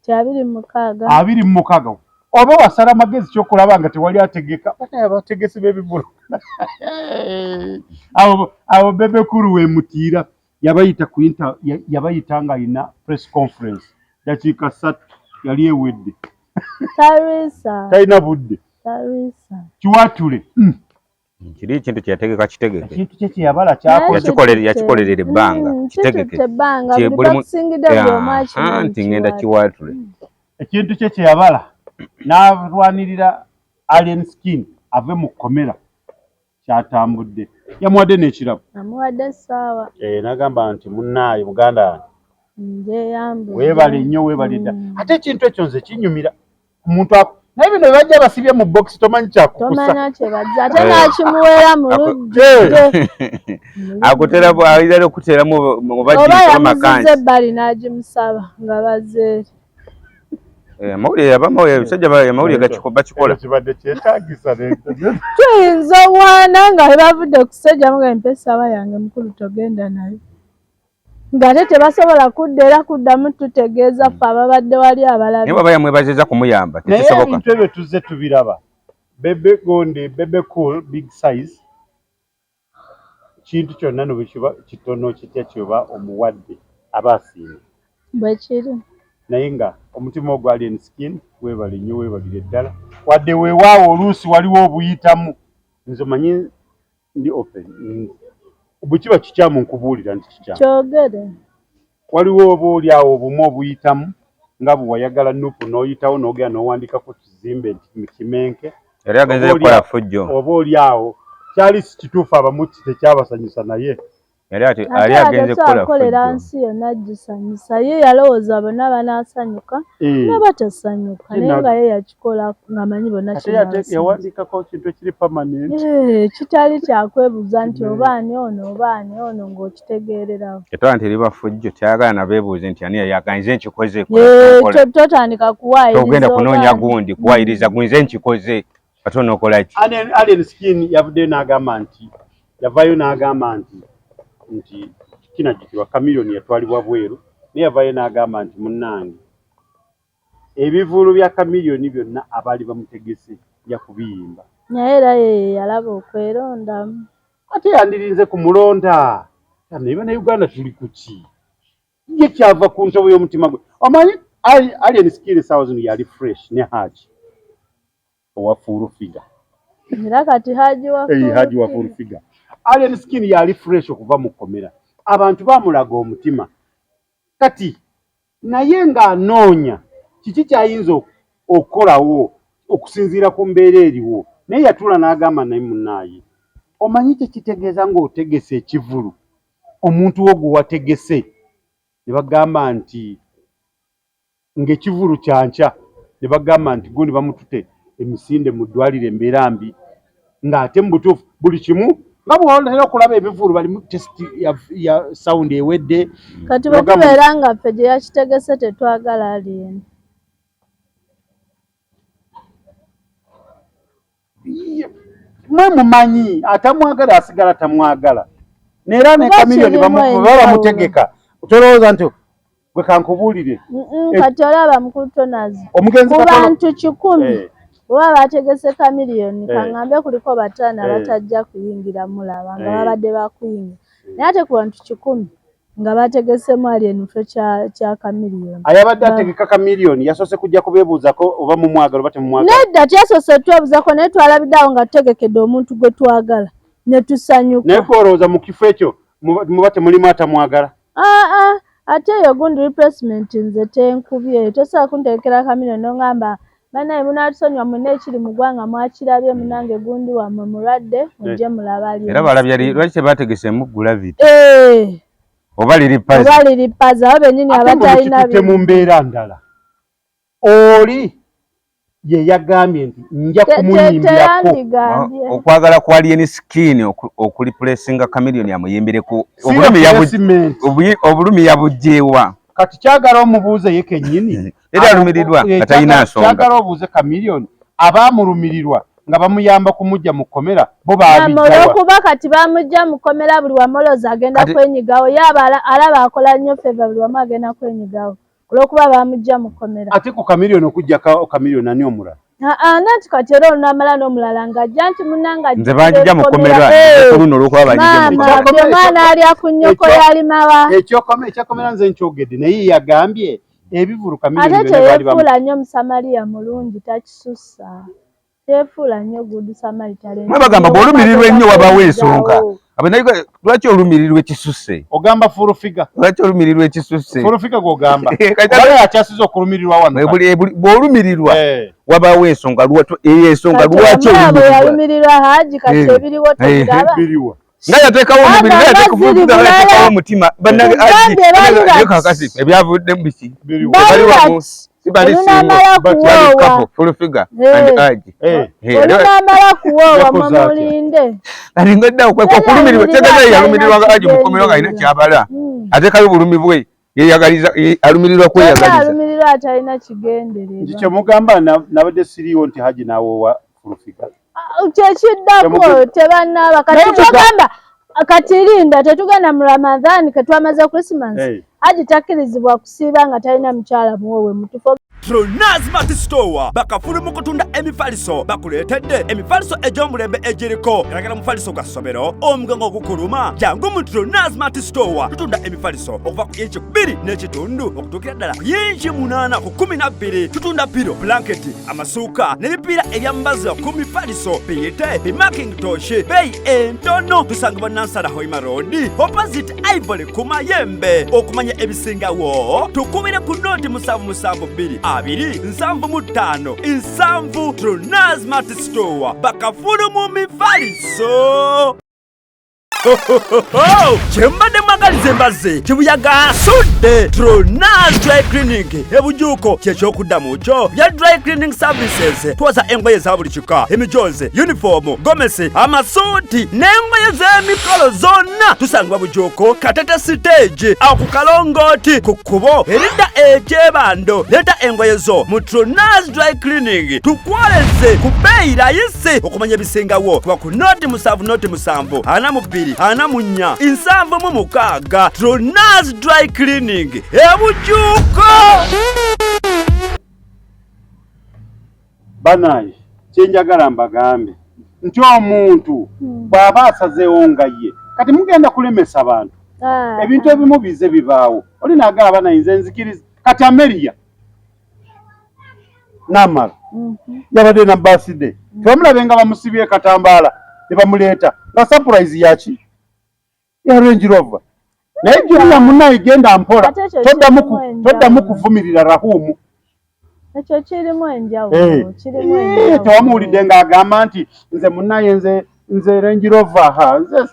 Speaker 2: ti 26
Speaker 1: oba wasala amagezi kyokulaba nga tewali ategeka abategesi b'ebibulo abo Bebe Cool wemutiira yabayita nga alina press conference dakiika 3 yali ewedde talina budde kiwatule
Speaker 3: kiri ekintu kyeyategeka kitegeke
Speaker 1: ekintu kye kyeyabala
Speaker 3: yakikolerera ebbanga kitegeke nti ngenda kiwatule
Speaker 1: ekintu kye kyeyabala n'alwanirira Alien Skin ave mu kkomera kyatambudde yamuwadde n'ekirabo
Speaker 2: amuwadde essaawa
Speaker 1: n'agamba nti munnaaye muganda
Speaker 2: wange
Speaker 1: weebale nnyo weebale dda ate ekintu ekyo nze kinyumira omuntu naye bino bajja basibye mu box tomanyi kyakukusa
Speaker 2: tomanya kyebajja ate nakimuweera mu lujjudde
Speaker 3: akutera ayira okuteramu
Speaker 2: oba yamuziza ebbali n'agimusaba nga bazeeri
Speaker 3: amawulire abamawulire ebisajja amawulire bakikola
Speaker 1: kibadde kyetaagisa
Speaker 2: tuyinza owaana nga webavudde ku ssejja muga empesa aba yange mukulu togenda nayo ng'ate tebasobola kudda era kuddamu tutegeeza ffe ababadde wali abalabi
Speaker 3: naye baba yamwebaziza kumuyamba tekisoboka
Speaker 1: naye ebintu ebyo tuzze tubiraba bebe gonde bebe cool big size kintu kyonna no bwekiba kitono kitya kyoba omuwadde aba asiimye
Speaker 2: bwe kiri
Speaker 1: naye nga omutima ogwa Alien Skin weebale nnyo weebalire ddala wadde weewaawo oluusi waliwo obuyitamu nze manyi ndi open bwe kiba kikyamu nkubuulira nti kikyamu
Speaker 2: kyogere
Speaker 1: waliwo oba oli awo obumu obuyitamu nga bwe wayagala nupu n'oyitawo n'ogenda n'owandikako kizimbe nti mu Kimenke
Speaker 3: yali agenze kukola fujjo
Speaker 1: oba oli awo kyali si kituufu abamu tekyabasanyusa naye
Speaker 3: yali agenze kukola
Speaker 2: akolera nsi yonna gisanyusa ye yalowooza bonna banaasanyuka ne batasanyuka naye nga ye yakikola ng'amanyi bonna
Speaker 1: yawandikako kintu ekiri permanent
Speaker 2: kitali kyakwebuuza nti obaani ono ng'okitegeererawo
Speaker 3: etwala nti eriba fujjo tyagala nabeebuuze nti ani yaganze nkikoze
Speaker 2: totandika kuwaayiriza
Speaker 3: togenda kunoonya gundi kuwaayiriza gwinze nkikoze ate onookola ki
Speaker 1: Alien Skin yavuddeyo n'agamba nti yavaayo n'agamba nti kinajjukirwa Chameleone yatwalibwa bweru naye yavaayo n'agamba nti munnange ebivuulu bya Chameleone byonna abaali bamutegese ya kubiyimba
Speaker 2: naye era ye yalaba okwerondamu
Speaker 1: ate yandirinze ku mulonda naye bannayuganda tuli ku ki ye kyava ku ntobo y'omutima gwe omanyi Alien Skin essaawa zino yali fresh ne Haji owa Furufiga
Speaker 2: era kati Haji
Speaker 1: wa Furufiga Alien Skin yali fresh okuva mu kkomera abantu bamulaga omutima kati naye ng'anoonya kiki kyayinza okukolawo okusinziira ku mbeera eriwo naye yatuula n'agamba naye munnaaye omanyi kyekitegeeza ng'otegese ekivulu omuntu wo gwe wategese ne bagamba nti ng'ekivulu kyanca ne bagamba nti gundi bamutute emisinde mu ddwaliro embeera mbi ng'ate mu butuufu buli kimu nga bw'olera okulaba ebivulu balimu tesiti ya sawundi ewedde
Speaker 2: kati bwe tubeera nga ffe gye yakitegese tetwagala Alien
Speaker 1: mwe mumanyi atamwagala asigala tamwagala neera ne Chameleone bamutegeka tolowooza nti gwe kankubuulire
Speaker 2: kati olaba mukulu tonazi
Speaker 1: omugenzi
Speaker 2: ku bantu 100 oba bategese Chameleone kaŋŋambe kuliko 5 batajja kuyingira mulaba nga babadde bakuyingira naye ate ku bantu 100 nga bategesemu Alien ffe kya Chameleone
Speaker 1: ayabadde ategeka Chameleone yasoose kujja kubeebuuzako oba mumwagala oba temumwagala
Speaker 2: nedda tyasoose twebuuzako naye twalabiddeawo nga tutegekedde omuntu gwe twagala ne tusanyuka
Speaker 1: naye kwolowooza mu kifo ekyo muba temulimu atamwagala
Speaker 2: ate eyo gundi replacement nze tenkubye tosobola kuntegekera Chameleone n'oŋŋamba banaye munaatusonyiwa mwenna ekiri mu ggwanga mwakirabye munange gundi wammwe mulwadde mujje mulabe Alien
Speaker 3: era balabye lwaki tebategesemu Gravity
Speaker 2: oba liripaza abo bennyini abatalina
Speaker 1: mu mbeera ndala oli ye yagambye nti nja kumuyimbirako
Speaker 3: okwagala kwa Alien Skin okulipulesinga Chameleone amuyimbireko obulumi yabugjeewa
Speaker 1: kati kyagala omubuuze ye kennyini
Speaker 3: era alumirirwa atalina nsonga
Speaker 1: kyagala obuuze Chameleone abaamulumirirwa nga bamuyamba kumujja mu kkomera bo baabijjawa
Speaker 2: olwokuba kati bamujja mu kkomera buli wamoloza agenda kwenyigawo yaba alaba akola nnyo feva buli wamu agenda kwenyigawo olwokuba bamujja mu kkomera
Speaker 1: ate ku Chameleone okujjako Chameleone ani omulala
Speaker 2: nati kati era olunamala n'omulala ng'ajja nti munnanga
Speaker 3: nze banjija mu kkomera kuluno olwokuba
Speaker 2: banjije mwana alya ku nnyoko yalimawa
Speaker 1: ekyakomera nze nkyogedde naye yagambye ebivulu Chameleone
Speaker 2: ate teyefuula nnyo Musamaliya mulungi takisussa teyefuula nnyo gudu Samaritan
Speaker 3: bagamba bw'olumirirwa ennyo wabawo ensonga lwaki olumirirwa ekisusse
Speaker 1: ogamba Furufiga
Speaker 3: lwaki olumirirwa ekisusse
Speaker 1: Furufiga gw'ogamba oba yakyasiza okulumirirwa wano
Speaker 3: bw'olumirirwa wabawo ensonga ensonga lwaki
Speaker 2: yalumirirwa Haji kati ebiriwo tebiraba
Speaker 3: nga yateekawo omubiri naye yateekawo omutima kakasi ebyavuddemu biki
Speaker 2: olunamala kuwoowa
Speaker 3: full figure
Speaker 2: and
Speaker 3: age
Speaker 2: olunamala kuwoowa mumulinde
Speaker 3: kati ngodda okulumirirwa tegeza yalumirirwa age mukomero nga alina kyabala ate kayo bulumi bwe yeyagaliza alumirirwa kweyagaliza
Speaker 2: alumirirwa atalina kigendererwa
Speaker 1: kye mugamba nabadde siriiwo nti haji nawoowa full figure
Speaker 2: kyekiddako tebannaba kati kyogamba kati linda tetugenda mu Ramadhan ketwamaze Christmas haji takkirizibwa kusiiba nga talina mukyala muwowe mutufu
Speaker 4: Tronaz Mart Store bakafulu mu kutunda emifaliso bakuleetedde emifaliso egy'omulembe egiriko eragala mufaliso gwa ssomero omugango ogukuluma jangu mu Tronaz Mart Store tutunda emifaliso okuva ku inchi 2 n'ekitundu okutuukira ddala ku inchi 8 ku 12 tutunda piro blanketi amasuuka n'ebipiira ebyambaza ku mifaliso biyite bimakintosh beeyi entono tusangibwa Nansana Hoima Road opposite Ivory ku Mayembe okumanya ebisingawo tukubire ku noti 772 275 Nsanvu Tronaz Mart Store bakafulu mu mifaliso Chembade magalize mbaze chibuyaga sudde Tronaz Dry Cleaning ebujuko kyekyokudamu kyo bya dry cleaning services twaza engoye za buli kika emijoze uniform gomesi amasuti n'engoye z'emikolo zonna tusangibwa bujuko Katete stage akukalongoti ku kkubo erida ekyebando leta engoye zo mu Tronaz Dry Cleaning tukwoleze ku bbeeyi layisi okumanya ebisingawo kuba ku noti 7 ana mu 2 ana munya insambo mu mukaga Tronaz Dry Cleaning ebujuko
Speaker 1: banayi kyenjagala mbagambe nti omuntu bw'aba asazeewo nga ye kati mugenda kulemesa abantu ebintu ebimu bize bibaawo oli naagala banayi nze nzikiriza kati Ameriya namala yabadde na birthday tebamulabe nga bamusibye katambaala ne bamuleeta nga surprise yaki ya Range Rover naye gyonna munayi genda mpola toddamu kuvumirira Rahumu
Speaker 2: ekyo kirimu enjawulo
Speaker 1: tewamuwulidde ng'agamba nti nze munayi nze Range Rover nze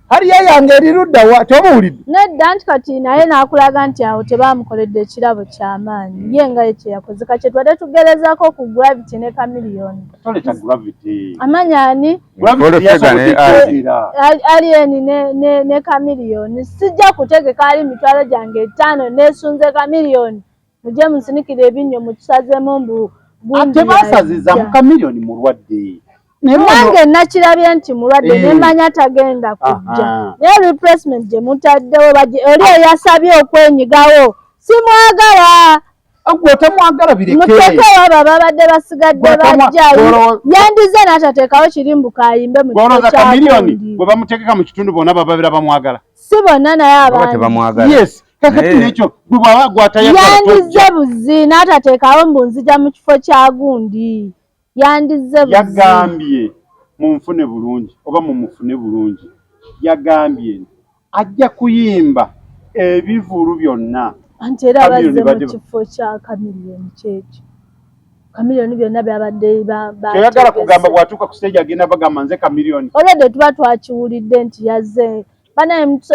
Speaker 1: haliya yange erirudda wa tewamuwulidde
Speaker 2: nedda nti kati naye n'akulaga nti awo tebaamukoledde ekirabo ky'amaanyi ye nga ekye yakoze kati twadde tugerezaako ku Gravity ne Chameleone
Speaker 1: toleta Gravity
Speaker 2: amanyani Alien ne Chameleone sijja kutegeka ali mitwalo gyange 5 nesunze Chameleone mujje musinikire ebinnyo mukisazeemu mbu
Speaker 1: ate baasaziza mu Chameleone mulwadde
Speaker 2: nange nakirabye nti mulwadde nemanya tagenda kujja naye replacement gye mutaddewo oli eyasabye okwenyigawo simwagala
Speaker 1: otamwagala birekere
Speaker 2: muteekewo abo babadde basigadde bajjayo yandize n'atateekawo kirimbu kayimbe mu kifo kya
Speaker 1: Chameleone bwe bamutegeka mu kitundu bonna bababira bamwagala
Speaker 2: si bonna naye
Speaker 3: abandi
Speaker 1: yes kakati nekyo gwe bwaba gwatayagala
Speaker 2: yandize buzi n'atateekawo mbu nzija mu kifo kya gundi yandize buzi
Speaker 1: yagambye mumfune bulungi oba mumufune bulungi yagambye ajja kuyimba ebivulu byonna
Speaker 2: anti era bazze mu kifo kya Chameleone kyekyo Chameleone byonna byabadde
Speaker 1: kyeyagala kugamba bwatuuka ku stage agenda bagamba nze Chameleone
Speaker 2: olwedde tuba twakiwulidde nti yazze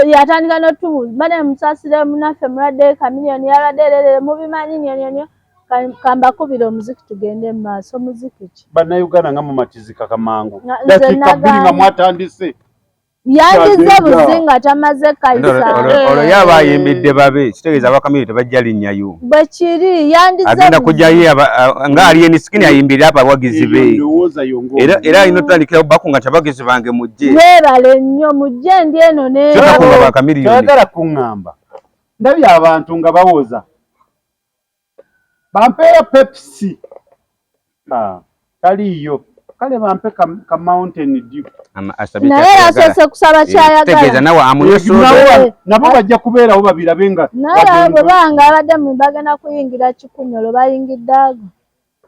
Speaker 2: yatandika notubuuza banaye musaasire munaffe mulwadde Chameleone yalwadde ererere mubimanyi nyonyonyo kambakubira omuziki tugende mu maaso muziki ki
Speaker 1: bannayuganda nga mu matizika kamangu dakiika 2 nga mwatandise
Speaker 2: yandize buzi nga tamaze kayisa
Speaker 3: olwo yaba ayimbidde babe kitegeeza aba Chameleone tebajja linnyayo
Speaker 2: bwe kiri yandize
Speaker 3: agenda kujjayo nga Alien Skin ayimbirira abawagizi be era alina otandikira baku nga tabagizi bange mujje
Speaker 2: weebale nnyo mujje ndi eno
Speaker 1: kyagala kuŋŋamba ndabye abantu nga bawoza bampeera Pepsi taliiyo kale bampe ka Mountain Dew
Speaker 2: naye asoose kusaba kyayagala
Speaker 1: nabo bajja kubeerawo babirabe nga
Speaker 2: naye bwe banga abadde mu bagenda kuyingira 10 olwo bayingidde ago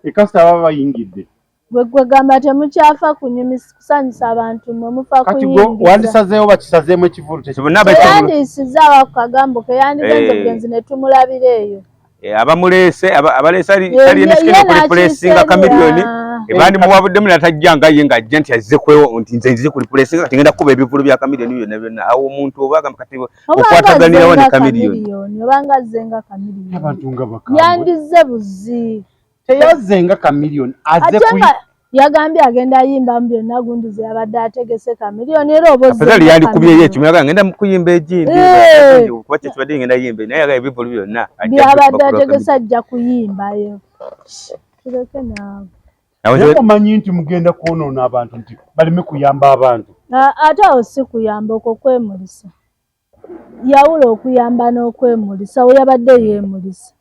Speaker 1: ekasita baba bayingidde
Speaker 2: gwe gamba temukyafa kunyumisa kusanyusa abantu mwe mufa kuyingira
Speaker 1: kati wandisazeewo bakisazeemu ekivulu
Speaker 2: yandisizaawo ku kagambo ke yandigenze bugenzi ne tumulabira eyo
Speaker 3: abamuleese abaleese Alien Skin okulipulesinga Chameleone ebandi muwabuddemu natajjanga ye ng'ajja nti azze kwewo nti nze nzize ku replace nga tingenda kuba ebivulu bya Chameleone byonna byonna awo omuntu oba agamba kati okwataganirawo ne Chameleone
Speaker 2: obanga azze nga Chameleone
Speaker 1: abantu nga bakambwe
Speaker 2: yandize buzi
Speaker 1: teyazze nga Chameleone azze ku
Speaker 2: yagambye agenda yimba mu byonna gunduze yabadde ategese Chameleone era obozi
Speaker 3: afadhali yali kubyeyo ekimwe yaga ngenda kuyimba ejindi kuba kye kibadde ngenda yimba naye yaga ebivulu byonna
Speaker 2: byabadde ategese ajja kuyimbayo kireke naawe
Speaker 1: omanyi nti mugenda kwonoona abantu nti baleme kuyamba abantu
Speaker 2: ate awo si kuyamba okwo kwemulisa yawula okuyamba n'okwemulisa we yabadde yeemulisa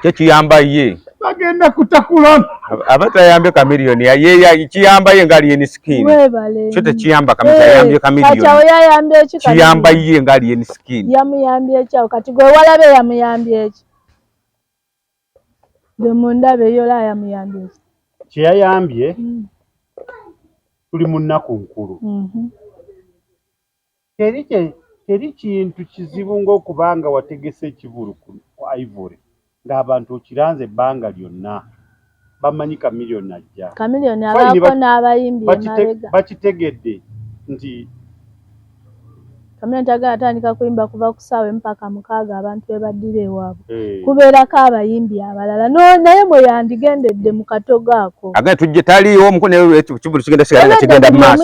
Speaker 3: kye kiyamba ye
Speaker 1: bagenda kutakulana
Speaker 3: abatayambye Chameleone ye kiyamba ye ngali yeni skin kyo tekiyamba yayambye Chameleone kiyamba ye ngali yeni skin
Speaker 2: yamuyambye ekyawo kati gwe walabe yamuyambye eki gwe mundabe yola yamuyambye eki
Speaker 1: kye yayambye tuli mu nnaku nkulu teri kintu kizibu ng'okubanga wategese ekivulu ku Ivory ng'abantu okiranze ebbanga lyonna bamanyi Chameleone ajja
Speaker 2: Chameleone abaako n'abayimbi emabega
Speaker 1: bakitegedde nti
Speaker 2: Chameleone tagala atandika kuyimba kuva ku ssaawa mpaka 6 abantu be baddira ewaabwe kubeerako abayimbi abalala naye mwe yandigendedde mu katogo ako
Speaker 3: agenda tujje taliiwo omukono ekivulu kigenda sigala kigenda mu maaso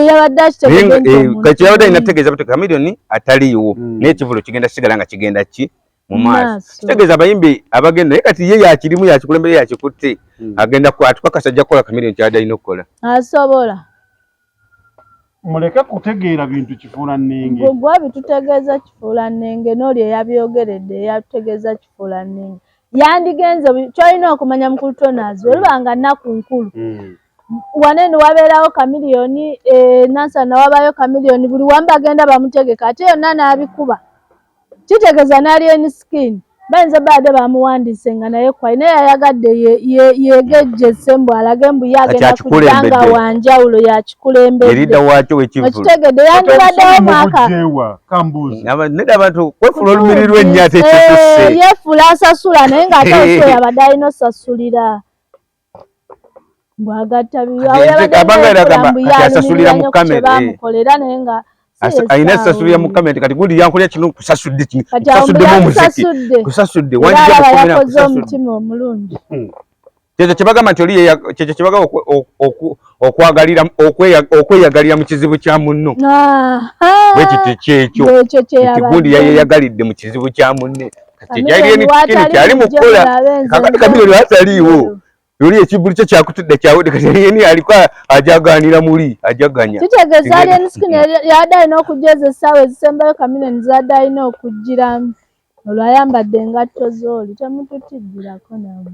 Speaker 2: yabadde akitegedde
Speaker 3: yabadde inategeeza kuti Chameleone ataliiwo naye ekivulu kigenda sigala nga kigenda ki mu maaso kitegeeza abayimbi abagenda naye kati ye yakirimu yakikulembere yakikutte agenda atukakasa ajja kukola Chameleone kyadde alina okukola
Speaker 2: asobola
Speaker 1: muleke kutegeera bintu kifuula nnenge
Speaker 2: gwe bitutegeeza kifuula nnenge n'oli eyabyogeredde eyatutegeeza kifuula nnenge yandigenze kyolina okumanya mukulutonazi olubanga nnaku nkulu wanene wabeerawo Chameleone Nansana wabayo Chameleone buli wamba agenda bamutegeka ate yonna n'abikuba kitegeeza n'ali eni skin bayinza badde bamuwandiise nga naye kwali naye yayagadde yegejjese mbu alage mbu ye agenda kujja nga wanjawulo yakikulembedde okitegedde yandibaddewo mwaka
Speaker 3: nedda abantu kwefula olumirirwa ennyo ate ekitusse
Speaker 2: yeefula asasula naye ng'ate oso yabadde alina osasulira bw'agatta biwawe
Speaker 3: asasulira mu kamera
Speaker 2: bamukolera naye nga
Speaker 3: ayina sasulira mu kamera kati gundi yankolera kino kusasudde kusasuddemu omuziki kusasudde
Speaker 2: yakoze omutima omulungi
Speaker 3: kyekyo kyebagamba nti oli kyekyo kyebagamba okweyagalira mu kizibu kya munno bwe kiti kyekyo nti gundi yayeyagalidde mu kizibu kya munne kati kyali kyali mu kukola kakati Chameleone ataliiwo yoli ekibuli kye kyakutudde kyawudde kati yeni aliko ajaganira muli ajaganya
Speaker 2: kitegeeza ali enisikini yadde alina okujjeza essaawa ezisembayo Chameleone zadde alina okugiramu olwo ayambadde engatto z'oli temututijjirako nawe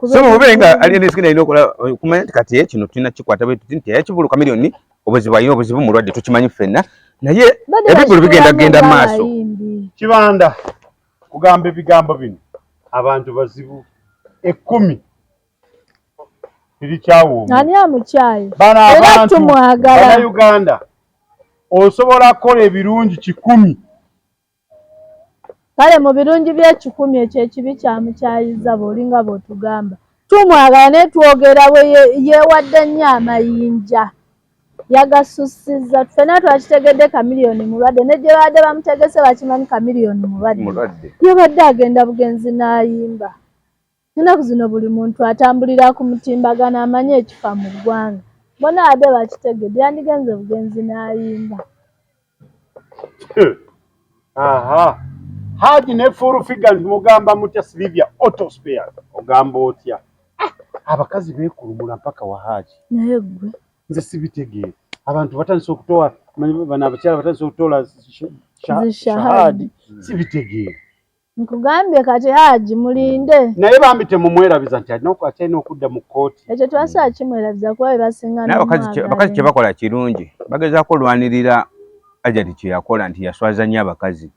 Speaker 3: so mube nga ali enisikini alina okumanya nti kati kino tulina kikwata bwe tuti nti ekivulu Chameleone obuzibu alina obuzibu mulwadde tukimanyi ffenna naye ebibulu bigenda genda mu maaso
Speaker 1: Kibanda kugamba ebigambo bino abantu bazibu 10 birikyawoma
Speaker 2: ani amukyaye
Speaker 1: era tumwagala Uganda osobola kukola ebirungi 10
Speaker 2: kale mu birungi by'ekikumi ekyo ekibi kyamukyayiza bw'olinga bw'otugamba tumwagala naye twogera bwe yeewadde nnyo amayinja yagasussizza ffenna twakitegedde Chameleone mulwadde ne gye badde bamutegese bakimanyi Chameleone mulwadde yabadde agenda bugenzi n'ayimba ennaku zino buli muntu atambulira ku mutimbagano amanye ekifa mu ggwanga bona badde bakitegedde yandigenze bugenzi n'ayimba
Speaker 1: aha Haji ne full figure mugamba mutya Sylvia Autosphere ogamba otya abakazi beekulumula mpaka wa Haji
Speaker 2: naye gwe
Speaker 1: nze sibitegeera abantu batandise okutola bana abakyala batandise okutola shahadi sibitegeera
Speaker 2: nkugambye kati Haji mulinde
Speaker 1: naye bambi temumwerabiza nti akyalina okudda mu kkooti
Speaker 2: ekyo twasobola kimwerabiza kuba be basinga
Speaker 3: abakazi kye bakola kirungi bagezaako olwanirira Ajati kye yakola nti yaswaza nnyo abakazi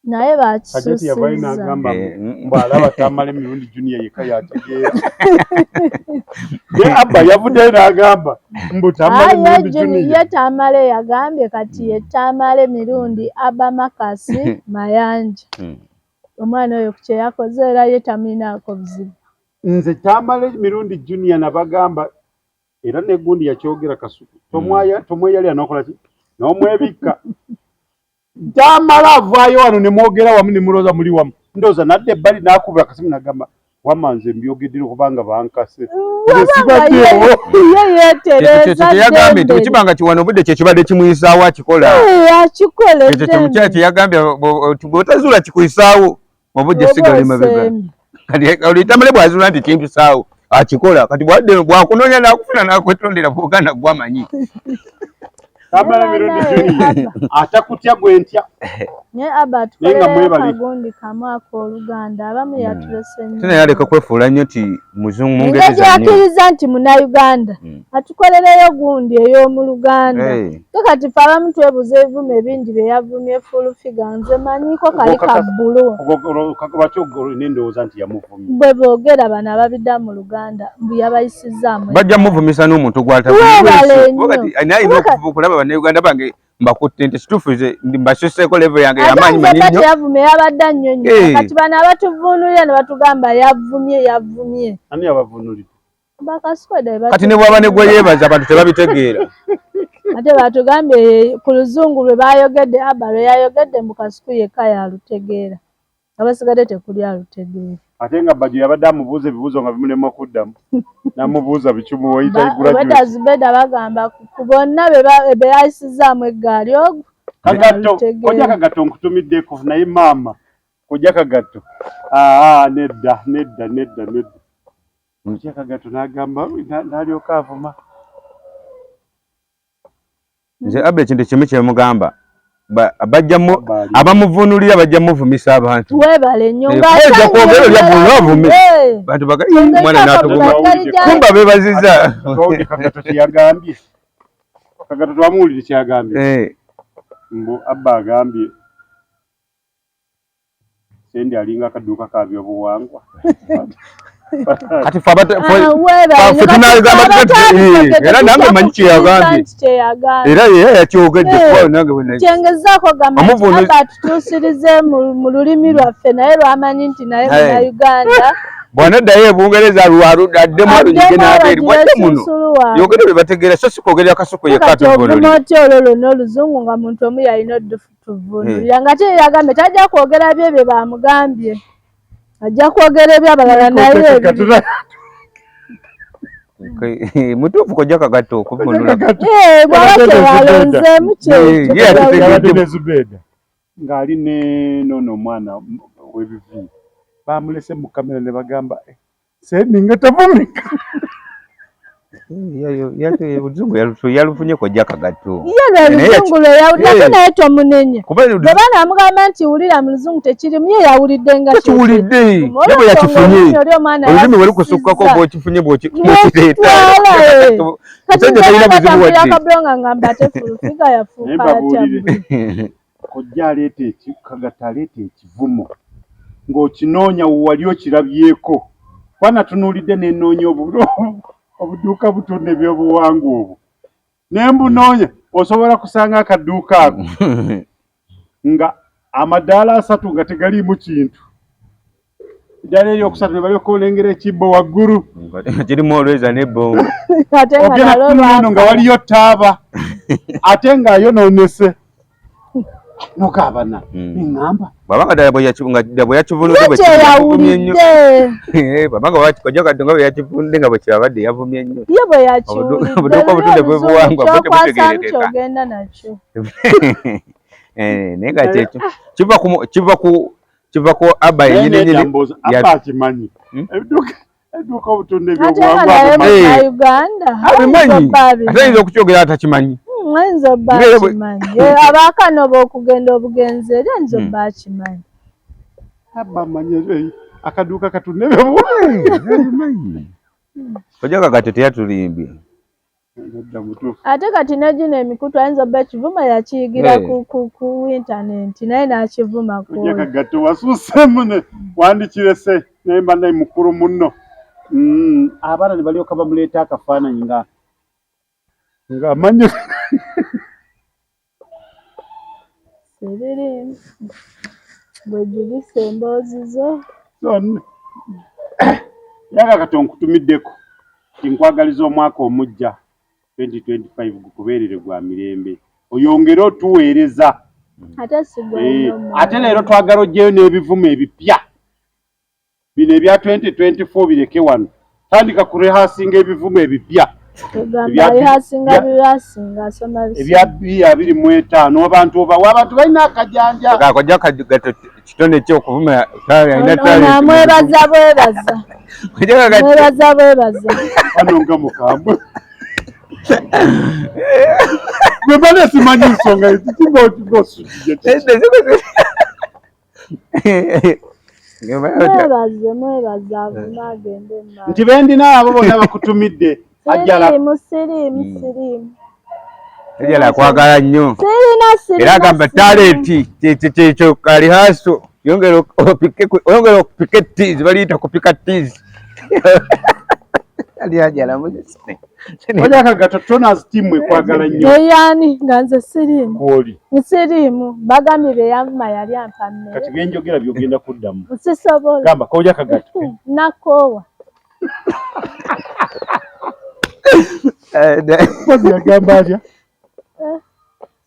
Speaker 2: naye bakisusiza
Speaker 1: mbwalaba tamala emirundi Junior yeka yategeera ye abba yavuddeyo n'agamba mbu tamala emirundi Junior
Speaker 2: ye tamale yagambye kati ye tamala emirundi Abba Makasi Mayanja omwana oyo kye yakoze era ye taminaako buzibu.
Speaker 1: Nze kyamala emirundi Junior nabagamba era ne gundi yakyogera Kasuku tomweyalira n'okola ki n'omwebikka kyamala avaayo wano ne mwogera wamu ne mulooza muli wamu ndooza nadde ebbali n'akuba akasimu nagamba wamma nze mbyogeddeko kubanga bankase
Speaker 3: yagambye nti bwekibanga kiwano obudde kyekibadde kimuyisaawo akikola ekyo kyemukyala kyeyagambye bw'otazuula kikuyisaawo obudde sigala emabega kati tamale bw'azuula nti kimpusaawo akikola kati bwakunoonya n'akufuna n'akwetondera Buganda gwamanyi
Speaker 1: kamala emirundi Junior atakutya gwe ntya
Speaker 2: naye aba tukolerayo kagundi kamu ak'Oluganda abamu yatulese nnyo
Speaker 3: tena yaleka kwefuula nnyo ti muzungu mungereza nnyo
Speaker 2: yakkiriza nti Munnayuganda atukolereyo gundi ey'omu Luganda kati ffe abamu twebuza ebivume ebingi bye yavumye full figure nze manyiiko kali ka bbulu
Speaker 1: lwaki n'endowooza nti yamuvumye
Speaker 2: bwe boogera bano ababidda mu Luganda mbu yabayisizaamu
Speaker 3: bajja muvumisa n'omuntu gw'atainaye okulaba Bannayuganda bange mbakutte nti situufu nze mbasuseeko level yange y'amaanyi manyi nnyo
Speaker 2: yavumye yabadde nnyo nnyo kati bano abatuvuunulira ne batugamba yavumye
Speaker 1: ani yabavunulira
Speaker 3: kati ne bw'aba ne gwe yeebaza abantu tebabitegeera
Speaker 2: ate batugambye ku luzungu lwe bayogedde aba lwe yayogedde mu Kasuku yekka yalutegeera abasigadde tekuli alutegeera
Speaker 1: ate nga Bajjo yabadde amubuuza ebibuuzo nga bimulema okuddamu n'amubuuza bikimu
Speaker 2: Beda bagamba ku bonna be yayisizaamu eggaali ogwo
Speaker 1: kojja Kagatto nkutumiddeko naye maama kojja Kagatto nedda kojja Kagatto n'agamba n'alyoka avuma
Speaker 3: nze Abba ekintu kimu kyemugamba abamuvunulira bajja muvumisa abantu
Speaker 2: webale nnyo
Speaker 3: ng'ajja kwogera olya bulovume bantu mwana n'atuguma kumba beebaziza
Speaker 1: Kagatto kyeyagambye Kagatto twamuwulire kyeyagambye mbu Abba agambye Sendi alinga akaduuka ka byobuwangwa kati era nange manyi kyeyagambye era ye yakyogedde
Speaker 2: kyengezaako gamba tutuusirize mu lulimi lwaffe naye lwamanyi nti naye Munnayuganda
Speaker 3: bw'anaddayo Ebungereza addemu alunyige n'abeeri bwadde muno yogere bye bategeera so si kwogerera Kasuku yekka
Speaker 2: tuvunulira oti olwo lwonna oluzungu nga muntu omu yalina oddufutuvuunulira nga kye yagambye tajja kwogera bye bamugambye ajja kwogera ebyabalala naye
Speaker 3: mutuufu kojja Kagatto okuvunula
Speaker 2: bwaba kyeyalonzeemu
Speaker 1: Zubeda ng'ali nenono omwana w'ebiviiri bamulese mu kamera ne bagamba Sendi nga tavumika
Speaker 3: obuzungu yalufunye kojja Kagatto
Speaker 2: luzungu lweyawulirako naye tomunenya bwe baanamugamba nti wulira mu luzungu tekirimu ye yawulidde nga
Speaker 3: kiwulidde ye bwe yakifunye olulimi wali kusukkako bw'okifunye bw'okireeta musajja talina buzibu wadde
Speaker 2: akabulonga ngamba ate fulufiga yafuuka atya
Speaker 1: kojja Kagatto aleeta ekivumo ng'okinoonya wali okirabyeko wanatunuulidde nenoonya obuduuka butunda ebyobuwangwa obwo ne mbunoonya osobola kusanga akaduuka ako nga amadaala 3 nga tegaliimu kintu eddaala eryokusatu ne balyoka olengera ekibbo waggulu
Speaker 3: kirimu olweza n'ebbombo
Speaker 1: ogenda nga waliyo taaba ate ng'ayonoonese nokaabana eŋŋamba
Speaker 3: bwabanga ddala bwe yakivunudde
Speaker 2: bwekiyawulidde
Speaker 3: babanga kojja Kagatto nga bwe yakivunudde nga bwe kyabadde yavumye nnyo
Speaker 2: ye bwe yakiwulidde
Speaker 3: obuduuka obutunde bw'ebuwangwa bwe tebutegeerekeka
Speaker 2: kyogenda nakyo
Speaker 3: naye nga kyekyo kiva ku Abba yennyini
Speaker 1: akimanyi edduuka obutunde
Speaker 2: ebyobuwangwa
Speaker 3: abimanyi ate ayinza okukyogera atakimanyi
Speaker 2: ayinza obba akimanyi abaakanoba okugenda obugenzi eri ayinza obba akimanyi
Speaker 1: Abba amanyi akaduuka katunda ebyobuwangwa
Speaker 3: kojja Kagatto teyatulimbye
Speaker 2: ate kati negino emikutu ayinza obba ekivuma yakiyigira ku intaneti naye n'akivuma
Speaker 1: kojja Kagatto wasuuseemu wandikirese naye mba naye mukulu munno abaana ne balyoka bamuleeta akafaananyi ng'amanyi
Speaker 2: bwejulisa emboozi zo.
Speaker 1: Yaga Katonda nkutumiddeko nkwagaliza omwaka omujja 2025 gukubeerere gwa mirembe oyongere otuweereza ate leero twagala ojjeyo n'ebivumu ebipya bino ebya 2024 bireke wano tandika kurehasinga ebivumu ebipya ebya 2025 abantu abantu balina akajanja
Speaker 3: kitone ky'okuvuma
Speaker 2: mwebaza
Speaker 1: wano nga mukambwe gwe bane simanyi nsonga nti bendina abo bonna bakutumidde
Speaker 3: Ajala akwagala nnyo era agamba talenti kyekyo kalihaso yongera okupika tizi baliyita kupika tizi ali ajala muzisine
Speaker 1: oja kagato Toners team ekwagala nnyo
Speaker 2: yani nga nze siriimu
Speaker 1: oli
Speaker 2: nsiriimu bagambye yamma yali ampammere
Speaker 1: kati byenjogera byogenda kuddamu
Speaker 2: nsisobola
Speaker 1: gamba koja kagato
Speaker 2: nakoowa
Speaker 1: kozi yagamba atya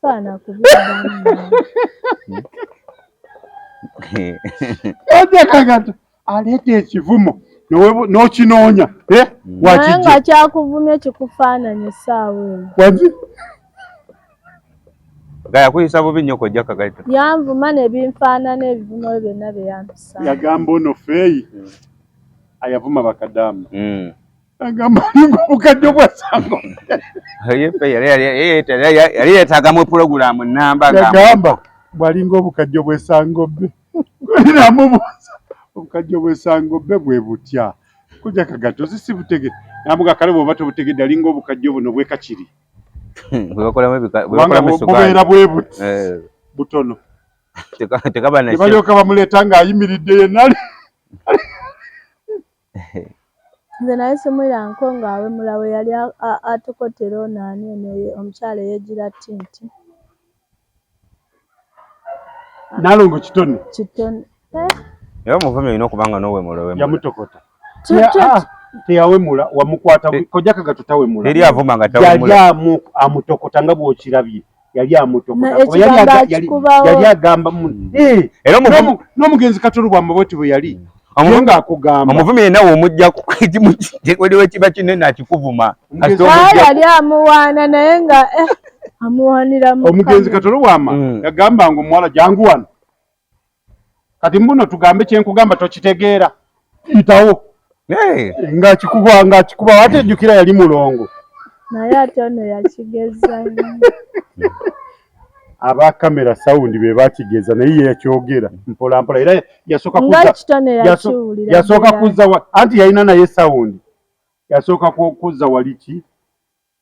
Speaker 2: faana kubidamu
Speaker 1: oja kagato aleeta ekivumo n'okinoonya
Speaker 2: naye nga kyakuvumye kikufaananya essaawa eyo
Speaker 1: wanzi
Speaker 3: yakuyisa bubi nnyo kojja kagato
Speaker 2: yanvuma nebinfaanana ebivumo byonna bye yampisa
Speaker 1: yagamba ono feeyi ayavuma bakadamu agamba alinga obukadde bwasango
Speaker 3: yali yeetaagamu pulogulaamu nnamba
Speaker 1: yagamba bwalinga obukadde bwesango bbe namubuuza obukadde bwesango bbe bwe butya kujja kagato zisibutege namuga kale bwoba tobutegedde alinga obukadde buno bwekakiri bubeera bwe buti butono tebalyoka bamuleeta ng'ayimiridde yennali
Speaker 2: nze naye simwiranko ng'awemula we yali atokotera onaani eno omukyala eyegira tinti
Speaker 1: nalongo kitone
Speaker 3: era omuvumi olina okubanga n'owemula
Speaker 1: yamutokota teyawemula wamukwata kojja kagato tawemula
Speaker 3: eri avuma nga tawemula
Speaker 1: yali amutokota nga bw'okirabye yali amutokota yali agamba
Speaker 3: era
Speaker 1: n'omugenzi Katolo bwamba bweti bwe yali
Speaker 3: omuvumi yenna w'omujja waliwo ekiba kinene akikuvuma
Speaker 2: yali amuwaana naye nga amuwaanira
Speaker 1: omugenzi Katolo bwamba yagamba nga omuwala jangu wano kati mbuno tugambe kyenkugamba tokitegeera itawo ng'akikuba ate ejjukira yali mulongo
Speaker 2: naye ate ono yakigeza
Speaker 1: aba kamera sound be bakigeza naye ye yakyogera mpola mpola era yasooka kuzza anti yalina naye sound yasooka kuzza waliki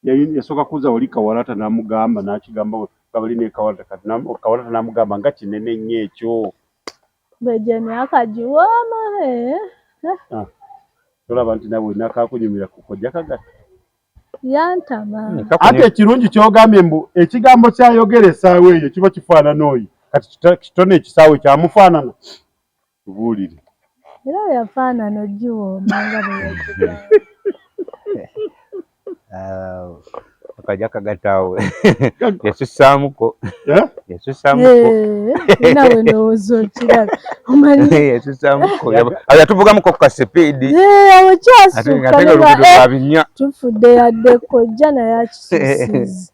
Speaker 1: yasooka kuzza wali Kawalata n'amugamba n'akigamba kabali ne Kawalata kati Kawalata n'amugamba nga kinene nnyo ekyo
Speaker 2: bwejeni akajiwama
Speaker 1: tolaba nti nawe nakakunyumira kukojja kagato
Speaker 2: yantama
Speaker 1: ate ekirungi kyogambye mbu ekigambo kyayogera essaawa eyo kiba kifaanana oyo kati kitone ekisaawe kyamufaanana tubuulire
Speaker 2: era yafaanana ogiwooma nga bwe
Speaker 3: akajja kagatawo yasusaamuko
Speaker 2: nawe ndowooza okirabe omanyi
Speaker 3: yasusaamuko yatuvugamuko ku kasepiidi
Speaker 2: awo kyasuuka tufudde yadde kojja naye akisuusiza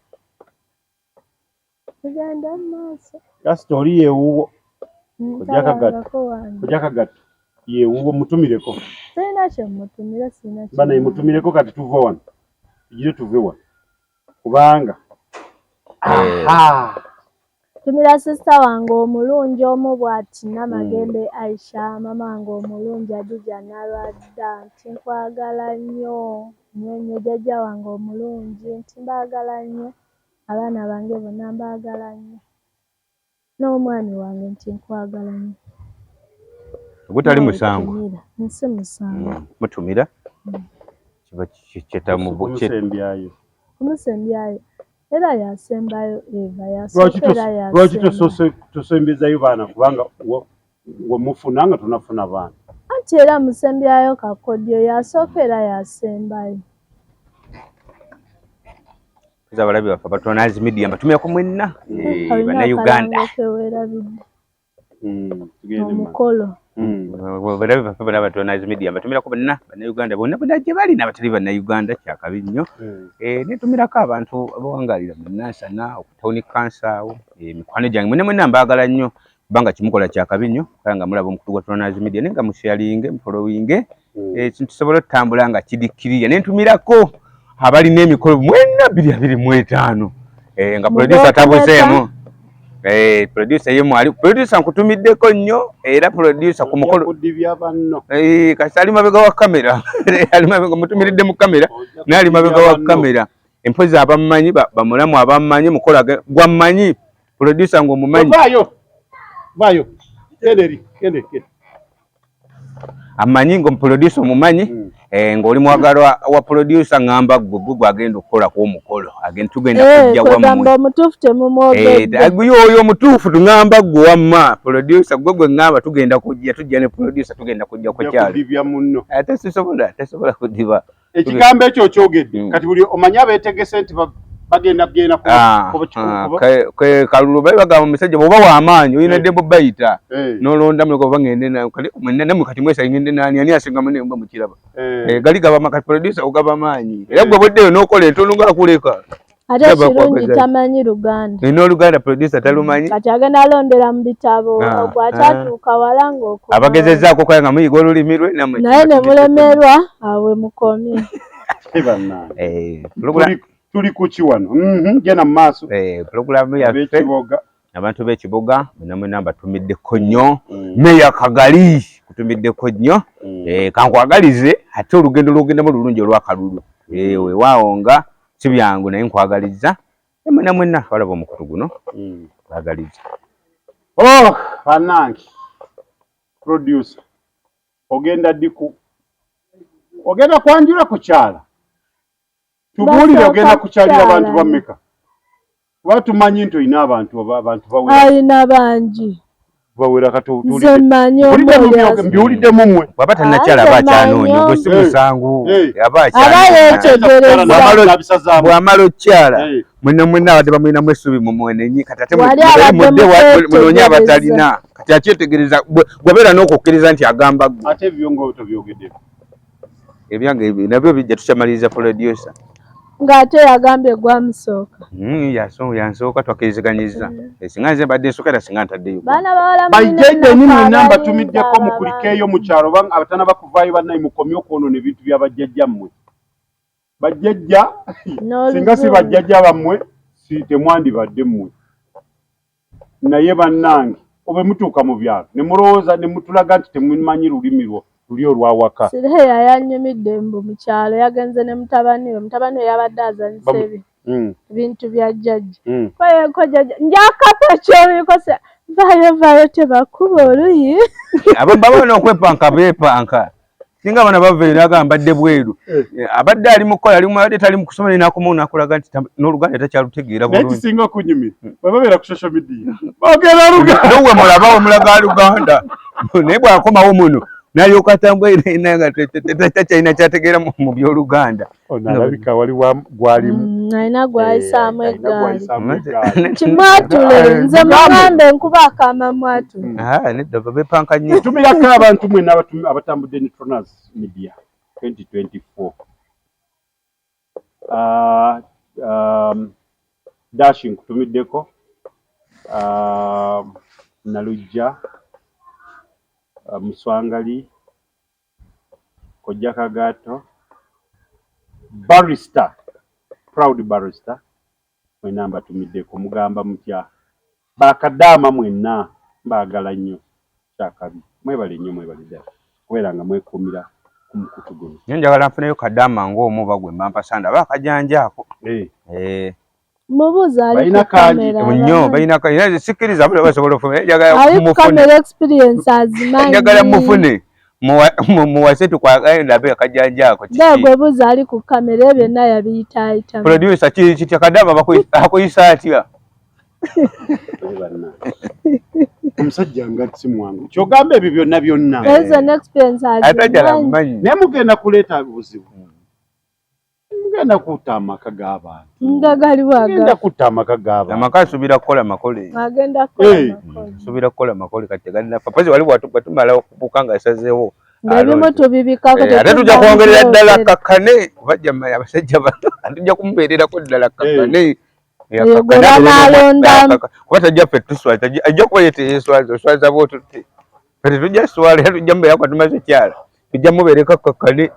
Speaker 2: tugenda mu maaso
Speaker 1: kasita oli yeewuwo kojja kagato yeewuwo mutumireko
Speaker 2: sirina kyemutumire sirina
Speaker 1: bana mutumireko kati tuva wano tugire tuve wano kubanga
Speaker 2: tumira sista wange omulungi omu bw'ati Namagembe Aisha mamange omulungi Adija Nalwadda nti nkwagala nnyo nnyo jjajja wange omulungi nti mbaagala nnyo abaana bange bonna mbaagala nnyo n'omwami wange nti nkwagala nnyo
Speaker 3: ogutali musango
Speaker 2: nsi musango
Speaker 3: mutumira kiba
Speaker 1: kyetamusembyayo
Speaker 2: omusembyayo era yasembayo Eva
Speaker 1: lwaki tosembezayo baana kubanga ng'omufuna nga tonafuna baana.
Speaker 2: Anti era musembyayo Kakodyo yasooka era yasembayo.
Speaker 3: Zabalabi baffe Patronize Media mbatumira ku mwenna Bannayuganda.
Speaker 2: Omukolo.
Speaker 3: Balabi baffe Patronize Media mbatumira ku bonna Bannayuganda bonna gye bali n'abatali Bannayuganda kyakabi nnyo. Netumirako abantu abawangalira mu Nansana okutawuni kansa mikwano gyange mwenna mbaagala nnyo kubanga kimukola kyakabi nnyo kubanga mulaba omukutu gwa Patronize Media nenga musharinge mufollowinge ekintu kisobola okutambula nga kidikkiriya nentumirako abalina emikolo mwenna 225 nga producer tabuzeemu producer ye mwali producer nkutumiddeko nnyo era producer ku mukolo
Speaker 1: kudibya banno
Speaker 3: kasi ali mabega wa kamera ali mabega mutumiridde mu kamera nali mabega wa kamera empozi abammanyi bamulamu abammanyi mukola gwammanyi producer ng'omumanyi
Speaker 1: bayo kene
Speaker 3: amanyi ng'omuproducer omumanyi ng'oli mwagalwa wa producer ngamba gwe gwagenda okukola ku omukolo agenda tugenda kujja
Speaker 2: wamwe omutuufu temumwogedde
Speaker 3: oyo omutuufu tungamba gwe wamma producer gwe ngamba tugenda tujja ne producer tugenda kujja ku kyalo
Speaker 1: kudibya munno
Speaker 3: tasobola kudiba
Speaker 1: ekigambo ekyo kyogedde kati buli omanyi abeetegese nti bagenda
Speaker 3: kalulu bali bagamba omusajja bw'oba w'amaanyi olina ddembo bayita n'olonda muleko bagende namwe kati mwesa ngende nani ani asinga munembwa mukiraba gali gaba kati producer ogaba amaanyi era gwe bweddeyo n'okola entono ng'akuleka
Speaker 2: ate kirungi tamanyi Luganda
Speaker 3: n'Oluganda producer talumanyi
Speaker 2: kati agenda alondera mu bitabo bw'akyatuuka wala ng'okola
Speaker 3: abagezezzaako kola nga muyiga olulimi lwe
Speaker 2: naye ne mulemerwa awe mukomye
Speaker 1: tuli kuki wano genda mu maaso
Speaker 3: pulogulaamu yaffe abantu b'ekibuga mwena mbatumiddeko nnyo Meya Kagali kutumiddeko nnyo kankwagalize ate olugendo lw'ogendamu lulungi olw'akalulu weewaawo si byangu naye nkwagaliza mwena balaba omukutu guno kwagaliza
Speaker 1: bannange producer ogenda ddiku ogenda kwanjula kukyala tubuulire ogenda kukyalira abantu bameka kuba tumanyi nti olina abantu bawera
Speaker 2: alina bangi
Speaker 1: bawera kati mbiwuliddemu mmwe
Speaker 3: bwaba tannakyala aba akyanoonya gwe si musangu aba
Speaker 2: yetegereza
Speaker 3: bw'amala okukyala mwena wadde bamulinamu essuubi mu mwenenyi kati ate munoonya abatalina kati akyetegereza gwabeera n'okukkiriza nti agamba gwe
Speaker 1: ate ebyo nga tobyogedde
Speaker 3: ebyange nabyo bijja tukyamaliriza producer
Speaker 2: ng'ate yagambye gwamusooka
Speaker 3: yansooka twakiriziganyiza singa nze mbadde nsooka era singa ntaddeyo
Speaker 1: bajjajja nni mwenna mbatumiddeko mukulikeeyo mu kyalo oba abatana bakuvaayo bannayi mukomye okwonoona ebintu bya bajjajja mmwe bajjajja singa si bajjajja bammwe temwandibadde mmwe naye bannange obe mutuuka mu byalo ne mulowooza ne mutulaga nti temumanyi lulimi luli olwawaka
Speaker 2: Sireya yanyumidde mbu mu kyalo yagenze ne mutabani we yabadde azanyisa ebintu bya jjajja kweyeko jjajja njakapa kyobikose vayo tebakuba oluyi
Speaker 3: babona okwepanka beepanka singa abana baveera agamba badde bweru abadde ali mukola ali mwabadde tali mu kusoma n'akoma n'akulaga nti n'Oluganda takyalutegeera bulungi
Speaker 1: naye kisinga okunyumira bwe babeera ku social media boogera Luganda
Speaker 3: nowe mulabawo mulaga Luganda naye bw'akomawo muno n'alyoka atambula nga takyalina kyategeera mu by'Oluganda
Speaker 1: alabika wali gwalimu
Speaker 2: alina gwayisaamu eggaali kimwatule nze mugambe nkuba akaama mwatule
Speaker 3: nedda beepanka nnyo
Speaker 1: tumirako abantu mwena abatambudde ne Patronize Media 2024 Dashing kutumiddeko Nalujja Muswangali Kojja Kagato Barrister Proud Barrister mwena mbatumiddeko mugamba mutya bakadaama mwenna mbaagala nnyo kyakabi mwebale nnyo mwebale ddala kubeera nga mwekuumira ku mukutu guno
Speaker 3: njagala nfuneyo kadaama ng'omuba gwe mpampasanda aba akajanjaako
Speaker 2: mubuuza ali
Speaker 1: balina kangi
Speaker 3: nnyo balina kangi sikkiriza buli basobola okufuna
Speaker 2: kamera experience azimanyi
Speaker 3: njagala mufune muwase tukwagala ndabe akajanjaako
Speaker 2: gwe buuza ali ku kamera byonna yabiyitaayitamu
Speaker 3: producer kitya kadaama akuyisa atya
Speaker 1: musajja nga simwangu kyogamba ebyo byonna byonna
Speaker 2: ezo experience
Speaker 3: atajala mmanyi
Speaker 1: naye mugenda kuleeta buzibu mugenda kutta amaka g'abantu
Speaker 2: nga galiwaga
Speaker 1: mugenda kutta amaka g'abantu
Speaker 3: amaka asubira kukola makole
Speaker 2: agenda kukola
Speaker 3: asubira kukola makole kati galina papazi wali batumala okubuka nga asazeewo
Speaker 2: ebimu tubibikako
Speaker 3: ate tujja kwongerera ddala kakkane bajja abasajja tujja kumubeererako ddala kakkane kuba tajja ffe tuswaza ajja kuba yeteyeswaza oswaza bwotutte kati tujja swala tujja mubeerako tumaze kyala tujja mubeereko kakkane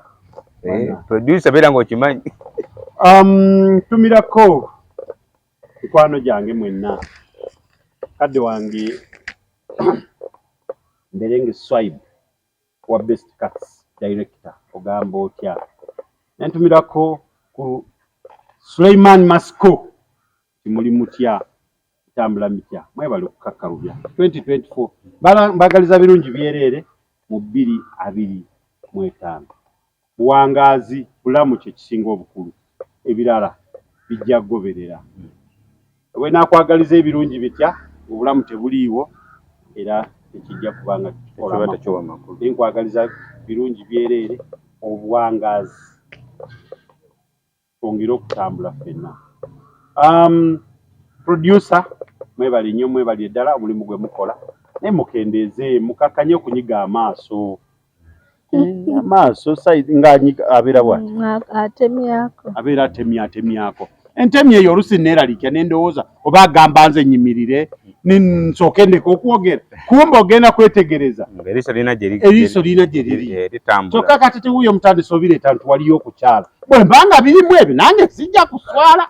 Speaker 3: producer beera ng'okimanyi
Speaker 1: tumirako mikwano gyange mwenna kadde wange mberenge Swibe wa Best Cuts director ogamba otya nentumirako ku Suleiman Masco kimuli mutya tambula mitya mwebale okukakkalubya 2024 mbagaliza birungi byerere mu 2025 buwangazi bulamu kye kisinga obukulu ebirala bijja goberera we nakwagaliza ebirungi bitya obulamu tebuliiwo era tekijja kubanga kikola makulu nkwagaliza birungi byerere obuwangazi ongera okutambula ffenna producer mwebali nnyo mwebali eddala omulimu gwe mukola naye mukendeeze mukakanye okunyiga amaaso amaaso saizi ng'anyiga abeera bwati abeera atemyako entemi eyo olusi neeralikya nendowooza oba agamba nze nyimirire nsooke ndeka okwogera kumba ogenda kwetegereza eriiso lirina gye liri kyokka kati tewuyo omutandisi obireeta nti waliyo okukyala bwe mbanga birimu ebyo nange sijja kuswala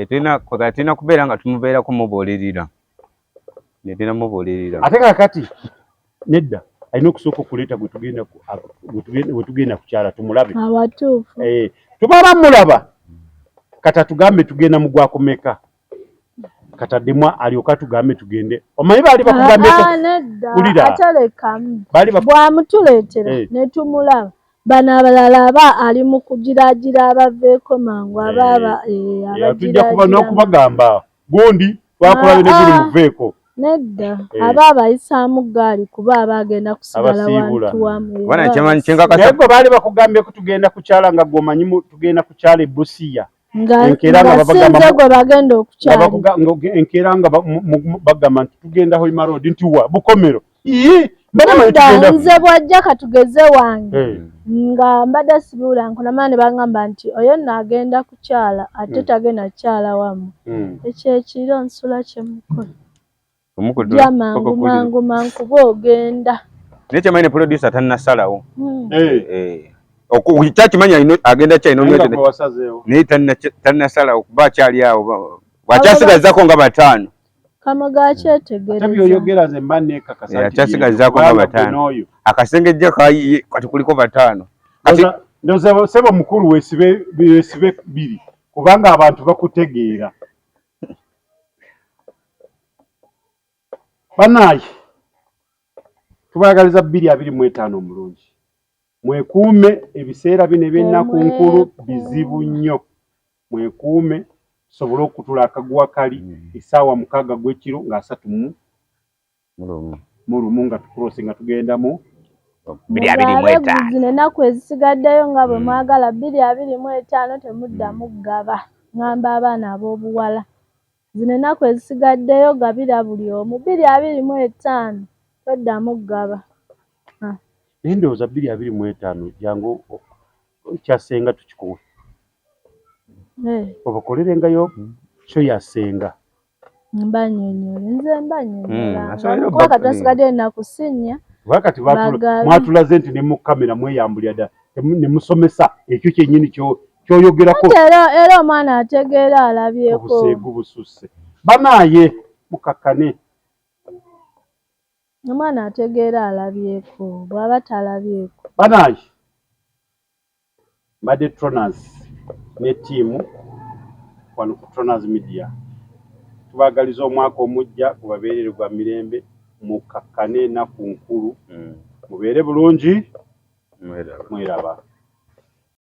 Speaker 3: tulina kubeera nga tumubeera kumubuulirira
Speaker 1: ate kakati nedda alina okusooka okuleeta gwe tugenda kukyala tumulabe
Speaker 2: awatuufu
Speaker 1: tumala mulaba kata tugambe tugenda mu gwakumeka kataddemu alyoka tugambe tugende omanyi baali bakugambeko kulira
Speaker 2: bwamutuleetera ne tumulaba bano abalala aba ali mu kugiraagira abaveeko mangu
Speaker 1: tujja kuba n'okubagamba gundi twakulabe ne guli muveeko
Speaker 2: nedda aba abayisaamu gaali kuba abagenda kusigala wantu wamu
Speaker 1: naye gwe baali bakugambeko tugenda kukyala nga gwomanyi tugenda kukyala ebusiya
Speaker 2: nga sinze gwe bagenda okukyala
Speaker 1: enkeera nga bagamba nti tugenda Hoima Road nti wa bukomero
Speaker 2: nze bwajja katugeze wange nga mbadde sibuula nkunama ne bagamba nti oyo naagenda kukyala ate tagenda kukyala wamu ekyo ekiro nsula kyemukola ja mangu kuba ogenda
Speaker 3: naye kyemanyi ne producer tannasalawo kyakimanya agenda naye tannasalawo kuba akyali awo wakyasigazzako nga 5
Speaker 2: kamuga kyetegereza
Speaker 1: nze mba neekakasa
Speaker 3: akyasigazzako nga 5 akasengejja kati kuliko 5
Speaker 1: ndoza sebo mukulu wesibe 2 kubanga abantu bakutegeera banaye tubayagaliza 2025 omulungi mwekuume ebiseera bino eby'ennaku nkulu bizibu nnyo mwekuume tusobole okutula akaguwa kali essaawa 6 gw'ekiro nga 3 mu lumu nga tukurose nga tugenda mu
Speaker 3: 2025
Speaker 2: zino ennaku ezisigaddeyo nga bwe mwagala 2025 temuddamu gaba ngamba abaana ab'obuwala zino ennaku ezisigaddeyo gabira buli omu 2025 toddamu gaba
Speaker 1: naye ndowooza 2025 jangu kyasenga tukikuwe obakolerengayo kyo yasenga
Speaker 2: mbanyonyole nze mbanyonyola kuba katwasigadde ennaku sinnya
Speaker 1: wakati mwatulaze nti ne mu kamera mweyambulira ddala ne musomesa ekyo kyennyini kyoyogerako
Speaker 2: era omwana ategeera alabyeko
Speaker 1: obuseegu bususse banaaye mukakkane
Speaker 2: omwana ategeera alabyeko bw'aba talabyeko
Speaker 1: banaaye mbadde Troners ne ttiimu wano ku Troners Media tubagaliza omwaka omujja gubabeerere gwa mirembe mukakkane ennaku nkulu mubeere bulungi mweraba